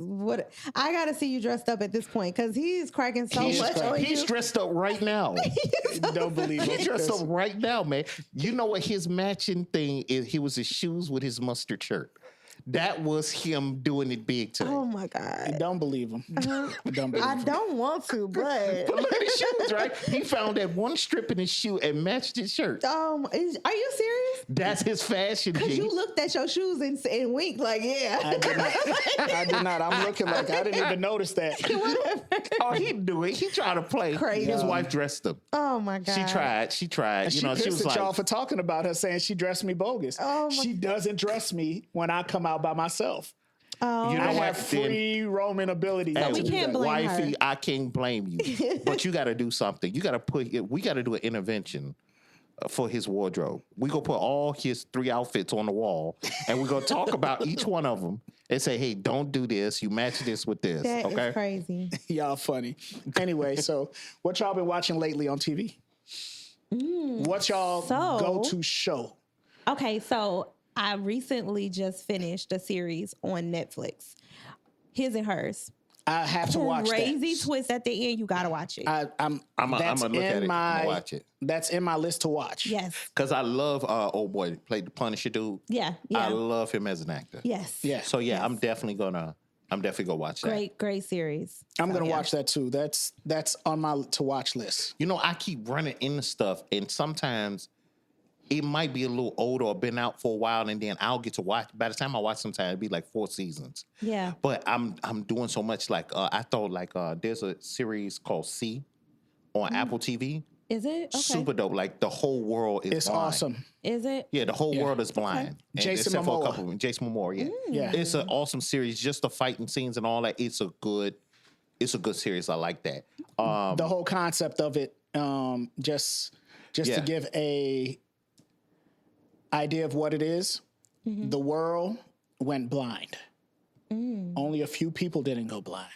I got to see you dressed up at this point because he's cracking so much on He's you. dressed up right now. Don't believe He's it. dressed up right now, man. You know what his matching thing is? He was his shoes with his mustard shirt. That was him doing it big today. Oh my God. Don't believe him. Don't believe I him. don't want to, but But look at his shoes, right? He found that one strip in his shoe and matched his shirt. are you serious? That's his fashion, Because G. you looked at your shoes and winked like, yeah. I did not. I'm looking like I didn't even notice that. Whatever. Oh, he knew it. He tried to play. Crazy. His wife dressed him. Oh my God. She tried. And You she know, she pissed was at y'all like, for talking about her, saying she dressed me bogus. Oh, my- She doesn't dress me when I come out by myself. Oh. you know I what? have free roaming ability. Then, we to do can't that. blame her. wifey, I can't blame you. But you got to do something. You got to we got to do an intervention for his wardrobe. We go put all his 3 outfits on the wall, and we're going to talk about each one of them and say, hey, don't do this. You match this with this. That okay? is crazy. Y'all funny. Anyway, so what y'all been watching lately on TV? What's y'all So- go-to show? Okay, so I recently just finished a series on Netflix. His and Hers. I have to watch Crazy that. twist at the end. You gotta watch it. I'm that's gonna look in at it. my- I'm gonna watch it. That's in my list to watch. yes. Because I love old boy played the Punisher dude. Yeah. I Yeah. love him as an actor. Yes. Yeah. So yeah, I'm definitely gonna watch that. Great series. I'm So, gonna yeah. watch that too. That's on my to watch list. You know, I keep running into stuff, and sometimes it might be a little old or been out for a while, and then I'll get to watch. By the time I watch, sometimes it'd be like 4 seasons. Yeah. But I'm doing so much. Like I thought, like there's a series called C on Apple TV. Is it? Okay. Super dope. Like the whole world is It's blind. awesome. Is it? Yeah, the whole Yeah. world is blind. And Jason except for a Momoa. couple of them. Jason Momoa, yeah. Yeah. It's an awesome series. Just the fighting scenes and all that. It's a good series. I like that. The whole concept of it, just Yeah. to give a idea of what it is, the world went blind. Only a few people didn't go blind.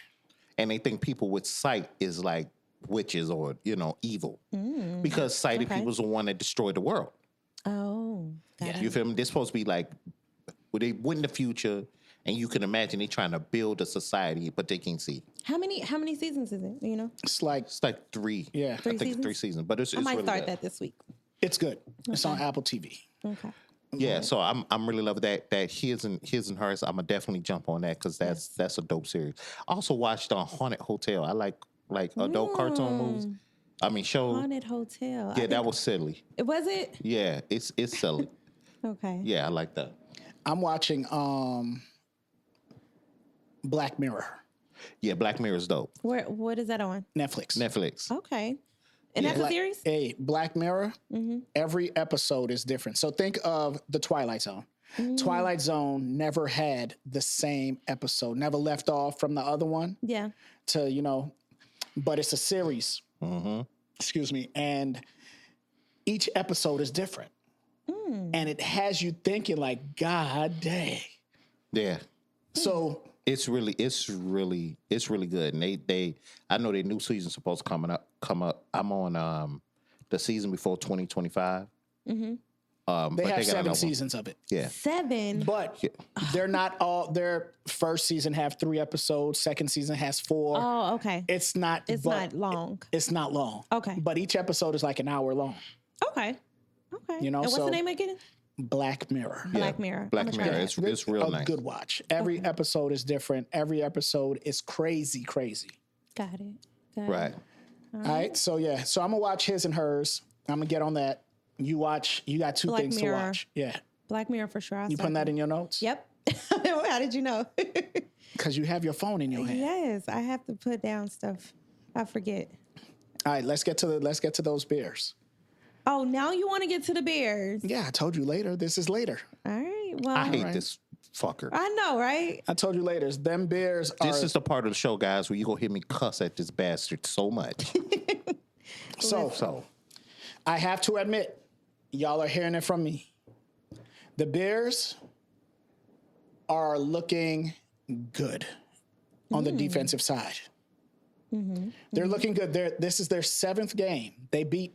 And they think people with sight is like witches or evil, because sighted Okay. people's the one that destroyed the world. Oh, got You it. feel me? They're supposed to be like, well, they win the future, and you can imagine they trying to build a society, but they can't see. How many seasons is it? Do you know? It's like It's like 3. Yeah. I Three think it's 3 seasons? seasons, but it's I might really start good. that this week. it's good. It's on Apple TV. Okay. Yeah, so I'm really loving that his and hers. I'm gonna definitely jump on that because that's a dope series. I also watched Haunted Hotel. I like adult cartoon movies. I mean shows. Haunted Hotel. Yeah, that was silly. Was it? Yeah, it's silly. Okay. Yeah, I like that. I'm watching Black Mirror, Yeah, Black Mirror is dope. What is that on? Netflix. Okay. And that's a Black- series? Hey, Black Mirror, every episode is different. So think of the Twilight Zone. Twilight Zone never had the same episode, never left off from the other one Yeah. to, but it's a series. Excuse me. And each episode is different. And it has you thinking like, God dang. Yeah. So It's really good. And they I know their new season's supposed to come up. I'm on the season before 2025. they but have got 7 another one. seasons of it. Yeah. 7. But they're not all, their first season have 3 episodes, second season has 4. Oh, okay. It's not Not long. It's not long. Okay. But each episode is like an hour long. Okay. Okay. You know, and what's so- the name again? Black Mirror. Black Mirror. Black I'ma try Mirror. that. It's real A nice. good watch. Every episode is different. Every episode is crazy. Got it. Right. All right. So yeah. So I'm gonna watch his and hers. I'm gonna get on that. You watch. You got 2 Black things Mirror. to watch. Yeah. Black Mirror for sure. You putting that in your notes? Yep. How did you know? Because you have your phone in your hand. Yes, I have to put down stuff. I forget. All right. Let's get to those beers. Oh, now you want to get to the Bears. Yeah. I told you later. This is later. All right. Well, I hate this fucker. I know, right? I told you later. Them beers are. This is the part of the show, guys, where you gonna hear me cuss at this bastard so much. So I have to admit, y'all are hearing it from me. The Bears are looking good on the defensive side. They're looking good. This is their 7th game. They beat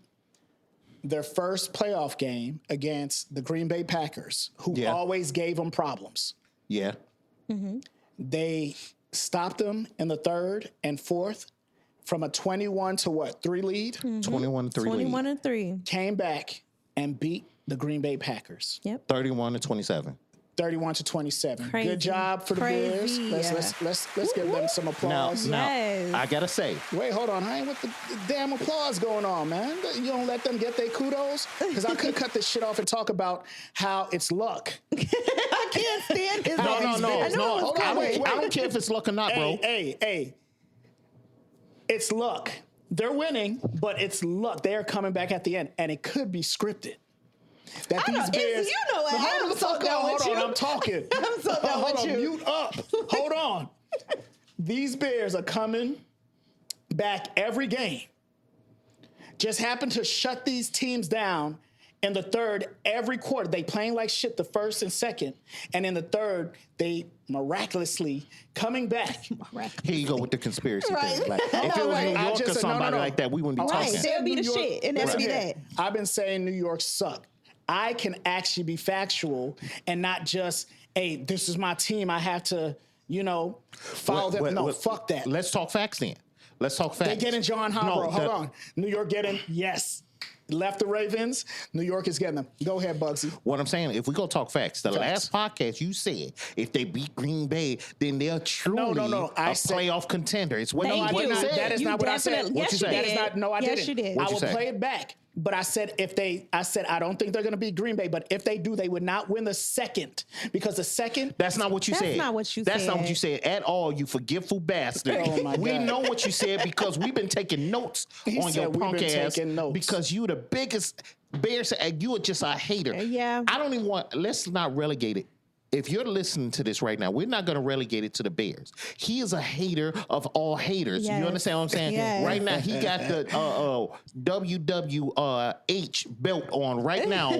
their first playoff game against the Green Bay Packers, who Yeah. always gave them problems. Yeah. They stopped them in the 3rd and 4th from a 21-3 lead, 21-3 21 lead. and 3. came back and beat the Green Bay Packers. Yep. 31-27. 31-27. Crazy. Good job for the Bears. Crazy. Let's give them some applause. Yes. I gotta say, Wait, hold on. I ain't with the damn applause going on, man. You don't let them get their kudos? Because I could cut this shit off and talk about how it's luck. I can't stand his No, ass. no, I know no. it's Hold on, coming. wait. I don't care if it's luck or not, bro. Hey. It's luck. They're winning, but it's luck. They're coming back at the end, and it could be scripted. That I know, these Bears. you know what? Hold I'm the so fuck done on. with Hold on, you. I'm talking. I'm so done Hold with on, you. mute up. Hold on. These Bears are coming back every game. Just happen to shut these teams down in the 3rd every quarter. They playing like shit the 1st and 2nd, and in the 3rd they miraculously coming back. Here you go with the conspiracy Right. thing. Like, if it was Right. New I York just or said- no, somebody no. like that, we wouldn't be Right. talking. They'll be the New York- shit, and that'll be that. I've been saying New York suck. I can actually be factual and not just, hey, this is my team. I have to, follow them. No, fuck that. Let's talk facts then. Let's talk facts. They getting John Harbaugh. Hold on. New York getting, yes. Left the Ravens. New York is getting them. Go ahead, Bugsy. What I'm saying, if we go talk facts, the Facts. last podcast you said if they beat Green Bay, then they're truly No. I a said- playoff contender. It's what Thank you you. said. That is You not what I said. definitely- yes, you said. That is did. not, no, I Yes, didn't. you did. What I you will say? play it back. But I said I don't think they're going to beat Green Bay. But if they do, they would not win the 2nd because the 2nd. That's not what you That's said. not what you That's not what said. you said at all, you forgetful bastard. Oh, my We God. know what you said because we've been taking notes He on said your we've punk been ass taking notes. because you the biggest Bears. You are just a hater. Yeah. I don't even want. Let's not relegate it if you're listening to this right now, we're not going to relegate it to the Bears. He is a hater of all haters. Yes. You understand what I'm saying? Yes. Right now, he got the WWH belt on right now.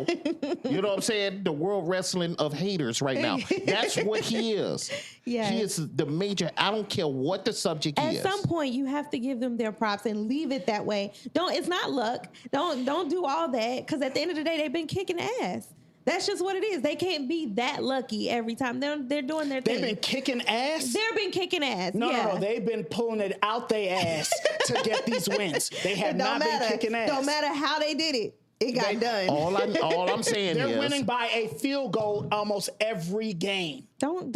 You know what I'm saying? The World Wrestling of haters right now. That's what he is. Yes. He is the major. I don't care what the subject At is. some point, you have to give them their props and leave it that way. It's not luck. Don't do all that, because at the end of the day, they've been kicking ass. That's just what it is. They can't be that lucky every time. They're doing their thing. They've been kicking ass. They've been kicking ass. No. They've been pulling it out their ass to get these wins. They have not been kicking ass. Don't matter how they did it. It got done. All I'm saying They're is winning by a field goal almost every game. Don't.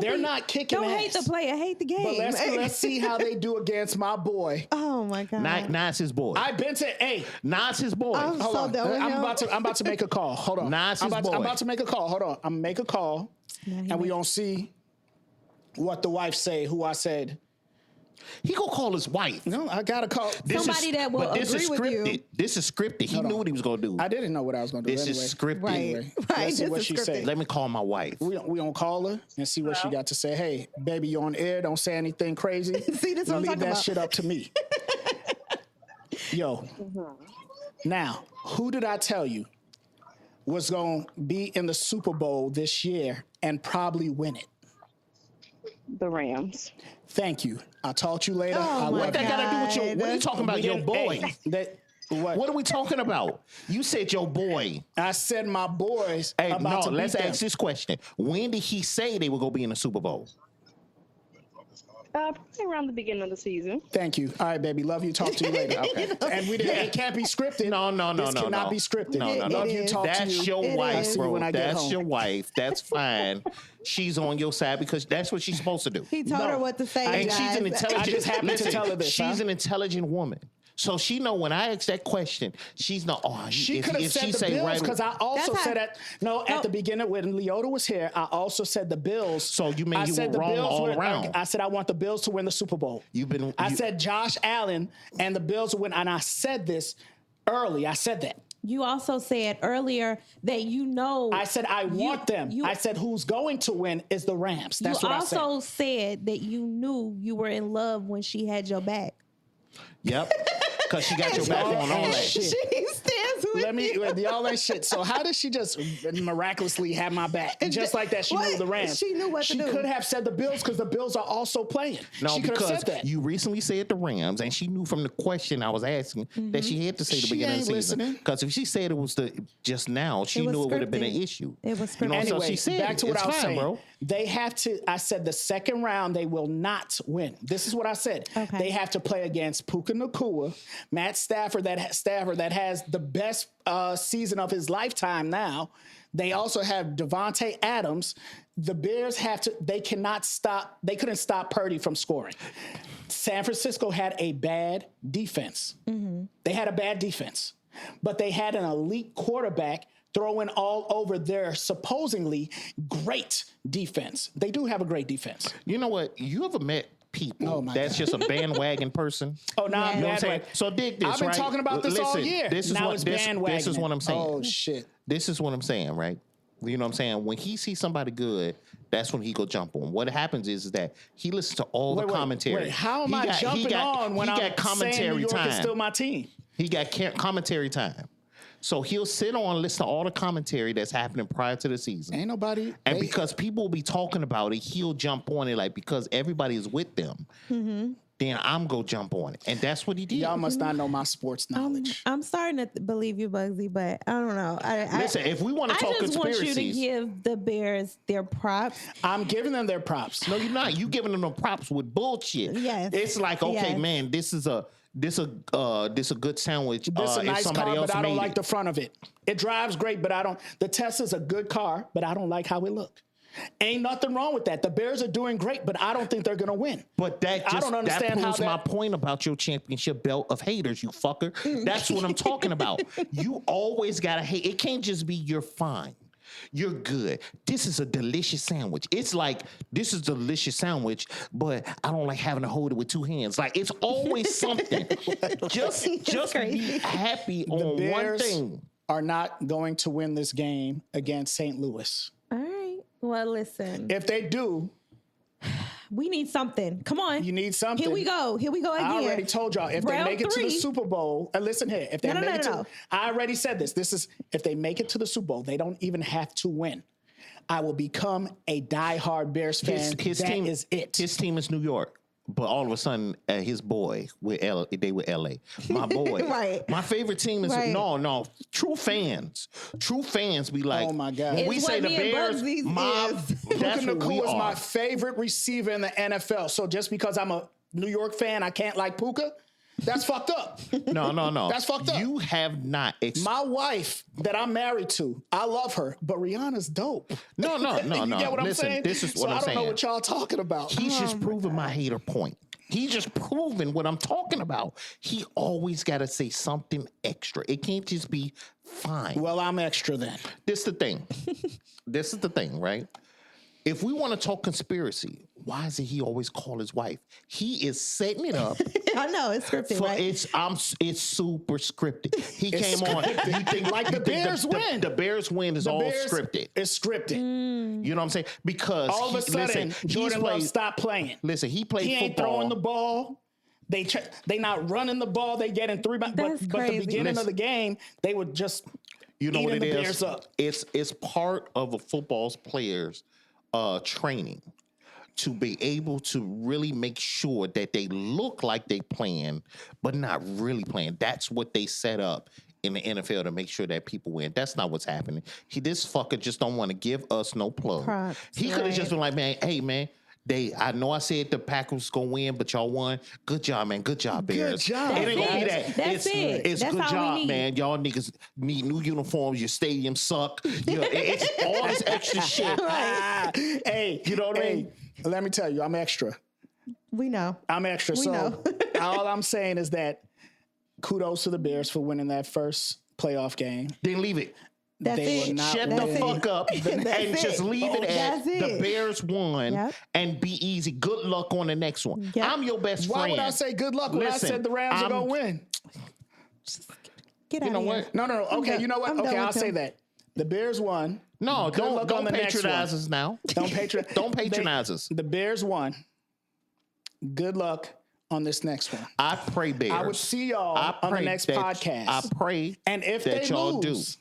They're not kicking Don't ass. hate the player. Hate the game. But let's see how they do against my boy. Oh my God. Nas his boy. I've been to Nas his boy. I'm Hold so on. done with I'm him. about to make a call. Hold on. Nas I'm his about boy. to make a call. Hold on. I'm gonna make a call, No, he and we may- gonna see what the wife say. Who I said. He gonna call his wife. No, I gotta call. Somebody that will but this is agree with scripted. you. This is scripted. He knew what he was gonna do. I didn't know what I was gonna do. This anyway. is scripted. Right. Anyway, Right. let's see This what is she scripted. said. Let me call my wife. We gonna call her and see what she got to say. Hey, baby, you on air? Don't say anything crazy. See, this what I'm Leave talking that about. shit up to me. Yo, now who did I tell you was gonna be in the Super Bowl this year and probably win it? The Rams. Thank you. I'll talk to you later. Oh I my love What that you. got to do with your? What are you talking about, We your didn't- boy? hey, what? What are we talking about? You said your boy. I said my boys. Hey, about to let's beat them. ask this question. When did he say they were gonna be in the Super Bowl? Probably around the beginning of the season. Thank you. All right, baby. Love you. Talk to you later. Okay. And we didn't. It can't be scripted. No. This cannot be scripted. No. Love you. is. Talk to That's you. your It wife, is. See you bro. when I get That's home. your wife. That's fine. She's on your side because that's what she's supposed to do. He told No. her what to say. And guys. she's an intelligent. I just happened to tell her this, She's huh? an intelligent woman, so she know when I ask that question, she's not. Oh, She if- could have if said she the say Bills right- because I also That's how- said at the beginning when Leota was here, I also said the Bills. So you mean I you said were the wrong Bills all were- around? I said I want the Bills to win the Super Bowl. I said Josh Allen and the Bills will win, and I said this early. I said that. You also said earlier that I said I want them. I said who's going to win is the Rams. That's you what I said. also said that you knew you were in love when she had your back. Yep, because she got your back on all that. Shit. She stands with Let me y'all ain't shit. So how did she just miraculously have my back? Just like that, she knew What? the Rams. She knew what to She do. could have said the Bills because the Bills are also playing. No, she could have because said that. you recently said the Rams, and she knew from the question I was asking that she had to say the She beginning of the ain't season. listening. Because if she said it was just now, she was knew it would have been an scripted. issue. It was You know, scripted. so Anyway, she said back to what it's I was fine, saying, bro. They have to. I said the second round they will not win. This is what I said. Okay. They have to play against Puka Nacua, Matt Stafford. That has the best season of his lifetime now. They also have Devontae Adams. The Bears have to. They cannot stop. They couldn't stop Purdy from scoring. San Francisco had a bad defense. They had a bad defense, but they had an elite quarterback throwing all over their supposedly great defense. They do have a great defense. You know what? You ever met people Oh, my that's God. just a bandwagon person? Oh, now I'm You know what I'm saying? bandwagon. So dig this, I've been right? talking about this all Listen, year. This is now what it's this bandwagon. is what I'm saying. Oh shit. This is what I'm saying, right? You know what I'm saying? When he sees somebody good, that's when he go jump on. What happens is that he listens to all the commentary. Wait, how am He I got- he jumping got- on when he I'm got commentary saying New York time? is still my team? He got commentary time. So he'll sit on and listen to all the commentary that's happening prior to the season. Ain't nobody. And because people will be talking about it, he'll jump on it like because everybody is with them. Then I'm go jump on it, and that's what he did. Y'all must not know my sports knowledge. I'm starting to believe you, Bugsy, but I don't know. Listen, if we want to talk I just want you to conspiracies, give the Bears their props. I'm giving them their props. no, you're not. You giving them the props with bullshit. Yes. It's like, okay, Yes. man, this a good sandwich. This is a if nice somebody car, else but I don't made like it. the front of it. It drives great, but I don't. The Tesla's a good car, but I don't like how it look. Ain't nothing wrong with that. The Bears are doing great, but I don't think they're gonna win. But that just, I don't understand that how proves my point about your championship belt of haters, you fucker. That's what I'm talking about. You always gotta hate. It can't just be you're fine. You're good. This is a delicious sandwich. It's like this is a delicious sandwich, but I don't like having to hold it with two hands. Like it's always something. just be crazy. happy The on one Bears thing. are not going to win this game against St. Louis. All right. Well, listen. If they do, We need something. Come on. you need something. Here we go. Here we go again. I already told y'all, if Round they make it to the 3. Super Bowl, listen here, if they No, make no, it no. to, I already said this. This is, if they make it to the Super Bowl, they don't even have to win. I will become a diehard Bears fan. His That team is it. His team is New York. But all of a sudden, his boy with they with LA. My boy, Right. My favorite team is Right. no. True fans be like, Oh, my God. When It's we what say the me and Bears, Bugsy's mob, is. that's Puka what we Nacua is are. my favorite receiver in the NFL. So just because I'm a New York fan, I can't like Puka? That's fucked up. No. That's fucked up. You have not. My wife that I'm married to, I love her, but Rihanna's dope. No. You get what I'm Listen, saying? this is what I'm I don't saying. know what y'all talking about. He's just proving my hater point. He's just proving what I'm talking about. He always got to say something extra. It can't just be fine. Well, I'm extra then. This is the thing, right? If we want to talk conspiracy, why does he always call his wife? He is setting it up. I know it's scripted, For right? it's super scripted. He It's came on. scripted. You think Like the Bears win. The Bears win is The all Bears scripted. It's scripted. You know what I'm saying? Because All of a sudden, Jordan Love played. stopped playing. Listen, he played He ain't football. throwing the ball. They not running the ball. They getting 3 back. But That's the crazy. beginning of the game, they would just You know what eating it the is? Bears up. It's part of a football's players' training to be able to really make sure that they look like they playing, but not really playing. That's what they set up in the NFL to make sure that people win. That's not what's happening. This fucker just don't want to give us no plug. Props, He could have right. just been like, man, hey man. I know I said the Packers gonna win, but y'all won. Good job, man. Good job, Bears. job, It ain't gonna be guys. that. That's it. It's That's good all we job, need. man. Y'all niggas need new uniforms. Your stadium suck. It's all this extra shit. Hey, You know what I mean? Let me tell you, I'm extra. We know. I'm extra. We So know. all I'm saying is that kudos to the Bears for winning that first playoff game. Then leave it. That's They it. will not Shut win. the fuck up and That's just it. leave it at That's it. the Bears won Yep. and be easy. Good luck on the next one. Yep. I'm your best Why friend. would I say good luck when Listen, I said the Rams are going to win? Get out know of here. what? No. Okay, done. you know what? I'm done Okay, with I'll say him. that. The Bears won. No, Good luck on don't the next patronize one. us now. Don't patronize. Don't patronize us. The Bears won. Good luck on this next one. I pray Bears. I would see y'all I on the pray next that- podcast. I pray And if that they y'all lose,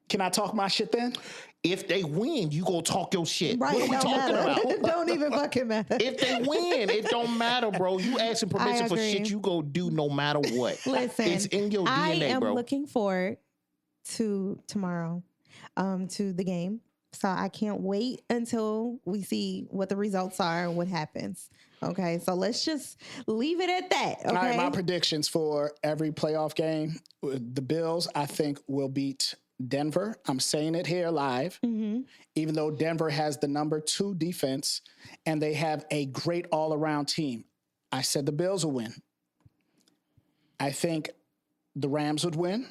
can I talk my shit then? If they win, you gonna talk your shit. Right, What are it we don't talking matter. about? It don't even fucking matter. If they win, it don't matter, bro. You asking permission for agree. shit you go do no matter what. Listen, It's in your I DNA, am bro. looking forward to tomorrow, to the game. So I can't wait until we see what the results are and what happens. Okay, so let's just leave it at that. Okay, All right, my predictions for every playoff game. The Bills, I think, will beat Denver. I'm saying it here live. Even though Denver has the number 2 defense and they have a great all-around team. I said the Bills will win. I think the Rams would win.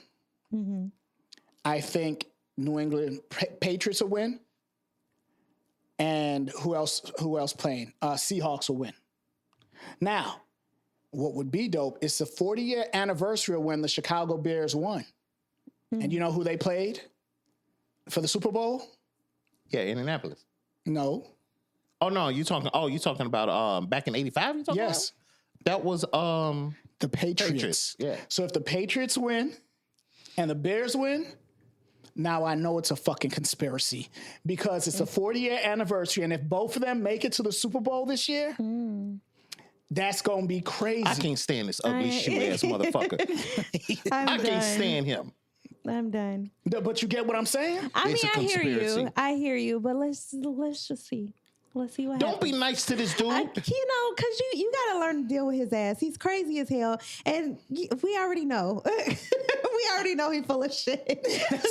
I think New England Patriots will win. And who else playing? Seahawks will win. Now, what would be dope is the 40-year anniversary of when the Chicago Bears won. And you know who they played for the Super Bowl? Yeah, Indianapolis. No. Oh no, you talking about back in '85? You talking Yes. about? That was The Patriots. Patriots, yeah. So if the Patriots win and the Bears win, now I know it's a fucking conspiracy because it's a 40-year anniversary. And if both of them make it to the Super Bowl this year, that's going to be crazy. I can't stand this ugly shoe ass motherfucker. I'm I done. can't stand him. I'm done. But you get what I'm saying? I It's mean, a I hear conspiracy. you. I hear you. But let's just see. Let's see what Don't happens. be nice to this dude. Because you got to learn to deal with his ass. He's crazy as hell, and we already know. We already know he's full of shit.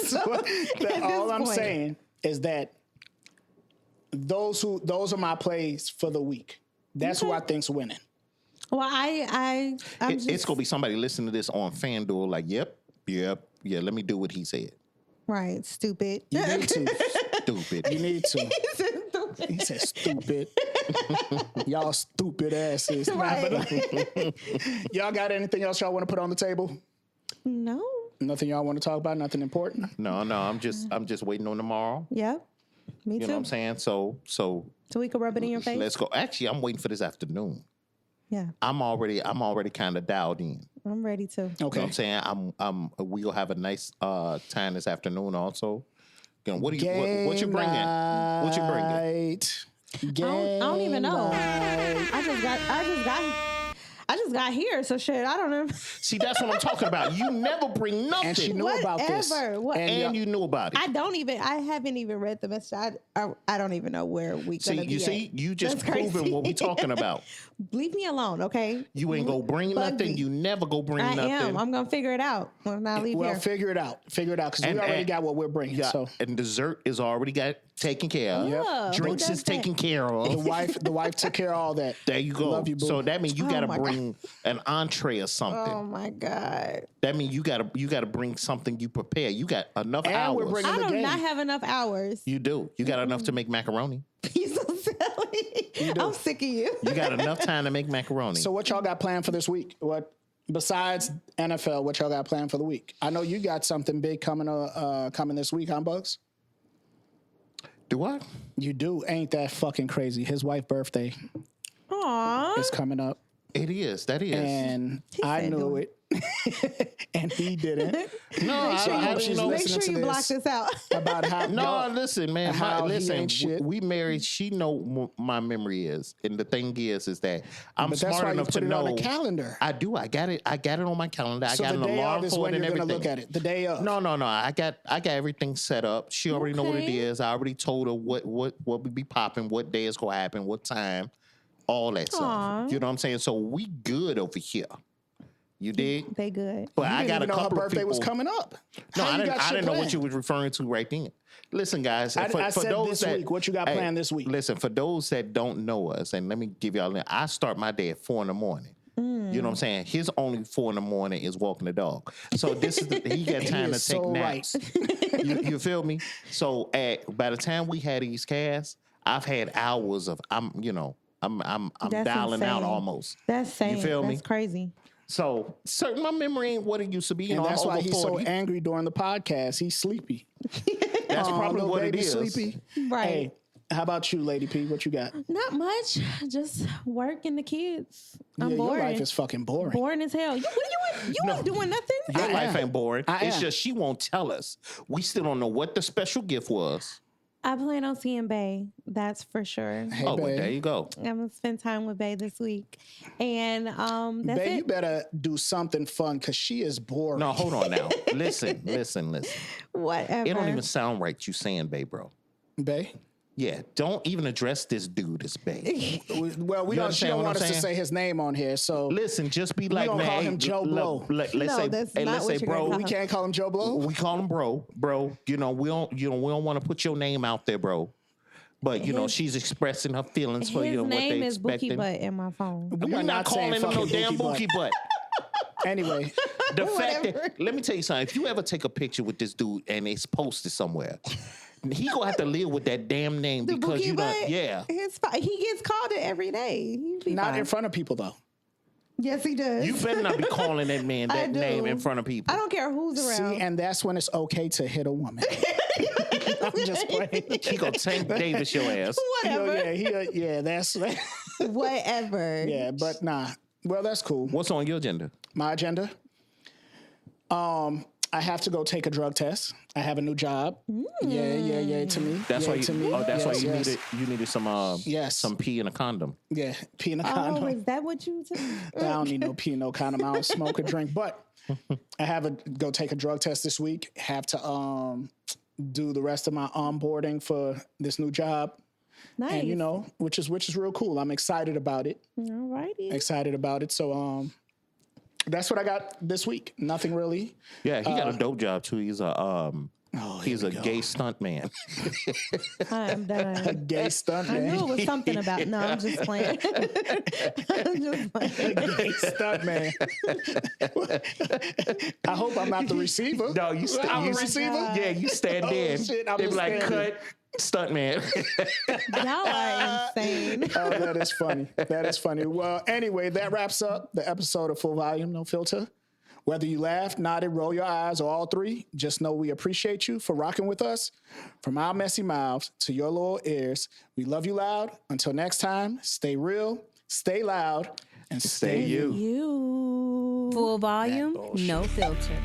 So, at All this I'm point- saying is that those are my plays for the week. That's who I think's winning. Well, I'm just It's gonna be somebody listening to this on FanDuel, like, yep, yeah. Let me do what he said. right. Stupid. You need to. Stupid. You need to. Stupid. He said stupid. Y'all stupid asses. Nah, Right. but, y'all got anything else y'all want to put on the table? No. Nothing y'all want to talk about? Nothing important? No, I'm just waiting on tomorrow. Yep. Me You too. know what I'm saying? So So we can rub it in your face. let's go. Actually, I'm waiting for this afternoon. Yeah, I'm already kind of dialed in. I'm ready to. You know what Okay. I'm saying? We gonna have a nice time this afternoon. Also, you know, what you bringing? What you bringing? I don't even know. I just got here, so shit. I don't know. See, that's what I'm talking about. You never bring nothing, And she knew about this. Whatever. and you knew about it. I haven't even read the message. I don't even know where we gonna be. You just That's crazy. proving what we talking about. Leave me alone, okay? You ain't go bring Bug nothing. me. You never go bring I nothing. am. I'm gonna figure it out when I leave Well, here. figure it out, because we already got what we're bringing. Yeah, So and dessert is already got taken care of. Ugh, who Drinks does is taken care of. the wife took care of all that. There you go. Love you, boo. So that means you Oh gotta my bring an entree or something. Oh my god! That means you gotta bring something you prepare. You got enough And hours. we're bringing I the do game. not have enough hours. You do. You got enough to make macaroni. You so silly. I'm sick of you. You got enough time to make macaroni. So what y'all got planned for this week? What besides NFL? What y'all got planned for the week? I know you got something big coming this week, huh, Bugs? do what? You do. Ain't that fucking crazy? His wife's birthday Aww. is coming up, It is. That is. and He I said knew do it, and he didn't. no, Make sure I you- didn't know. Make listening sure to you block this. this out. About how No, y'all- listen, man. how he Listen, ain't shit. we married. She know what my memory is, and the thing is that I'm but that's smart why you enough put to it know. on the calendar. I do. I got it. I got it on my calendar. I So got the an day alarm of is for when it you're and gonna everything. look at it. The day of. No. I got everything set up. She already know what it Okay. is. I already told her what would be popping, what day is gonna happen, what time, all that stuff. Aw. You know what I'm saying? So we good over here. You dig? They good. But You I didn't got a even know her couple of birthday people. was coming up. No, How I you didn't. got I shit didn't know what planned? you was referring to right then. Listen, guys. I for said those this that, week. What you got planned this week? Listen, for those that don't know us, and let me give y'all. I start my day at 4 in the morning. You know what I'm saying? His only 4 in the morning is walking the dog. So this is he got time to is take so naps. You feel me? So by the time we had these casts, I've had hours of I'm That's dialing out insane. almost. That's same. feel me? That's crazy. So certain my memory ain't what it used to be. You And know, that's I'm why over he's so 40. angry during the podcast. He's sleepy. That's probably little what it baby is. Sleepy. Right. Hey, how about you, Lady P? What you got? Not much. Just work and the kids. I'm Yeah, bored. your life is fucking boring. boring as hell. You ain't doing nothing. Your I life am. ain't boring. I It's am. just she won't tell us. We still don't know what the special gift was. I plan on seeing Bay. That's for sure. Hey, Well, babe. there you go. I'm gonna spend time with Bay this week, and that's Babe, it. you better do something fun because she is boring. No, hold on now. Listen. Whatever. It don't even sound right you saying babe, bro. Babe. Yeah, don't even address this dude as babe. Well, You don't. She understand don't what want I'm us to saying? say his name on here, so Listen, just be like, gonna man, call hey, him Joe look, Blow. let's No, say, that's hey, not let's what say, you're bro. gonna we can't call him Joe Blow. We call him bro. You know, we don't want to put your name out there, bro. But you know, His- she's expressing her feelings for His you and what name they is expecting. Bookie Butt in my phone. We We're are not saying calling him no fucking damn Bookie bookie butt. Anyway, The fact Whatever. that, let me tell you something. If you ever take a picture with this dude and it's posted somewhere, he gonna have to live with that damn name The because Bookie you don't. Butt. Yeah. He gets called it every day. He be not fine. in front of people though. Yes, he does. You better not be calling that man I that name do. in front of people. I don't care who's around. See, and that's when it's okay to hit a woman. I'm just playing. He gonna Tank Davis your ass. Whatever. Yeah, that's Whatever. yeah, but nah. Well, that's cool. What's on your agenda? My agenda. I have to go take a drug test. I have a new job. Yeah. To me, That's yeah, why you. to me. Oh, that's why Yes, you yes. needed. You needed some. Yes. Some pee in a condom. Yeah, pee in a Oh, condom. is that what you took? I don't need no pee in no condom. I don't smoke or drink, but I have to go take a drug test this week. Have to do the rest of my onboarding for this new job. Nice. And you know, which is real cool. I'm excited about it. All righty. Excited about it. So that's what I got this week. Nothing really. Yeah, he got a dope job too. He's a he's here a we go. gay stunt man. I'm done. Gay stunt I knew man. it was something about. No, I'm just playing. I'm just playing. Gay stunt man. I hope I'm not the receiver. No, you I'm you the receiver. Yeah, you stand Oh, in. shit, I'm They be just like, standing. cut, stunt man. Y'all are insane. Oh, that is funny. That is funny. Well, anyway, that wraps up the episode of Full Volume, No Filter. Whether you laugh, nodded, roll your eyes, or all three, just know we appreciate you for rocking with us. From our messy mouths to your little ears, we love you loud. Until next time, stay real, stay loud, and stay you. Full volume, no filter.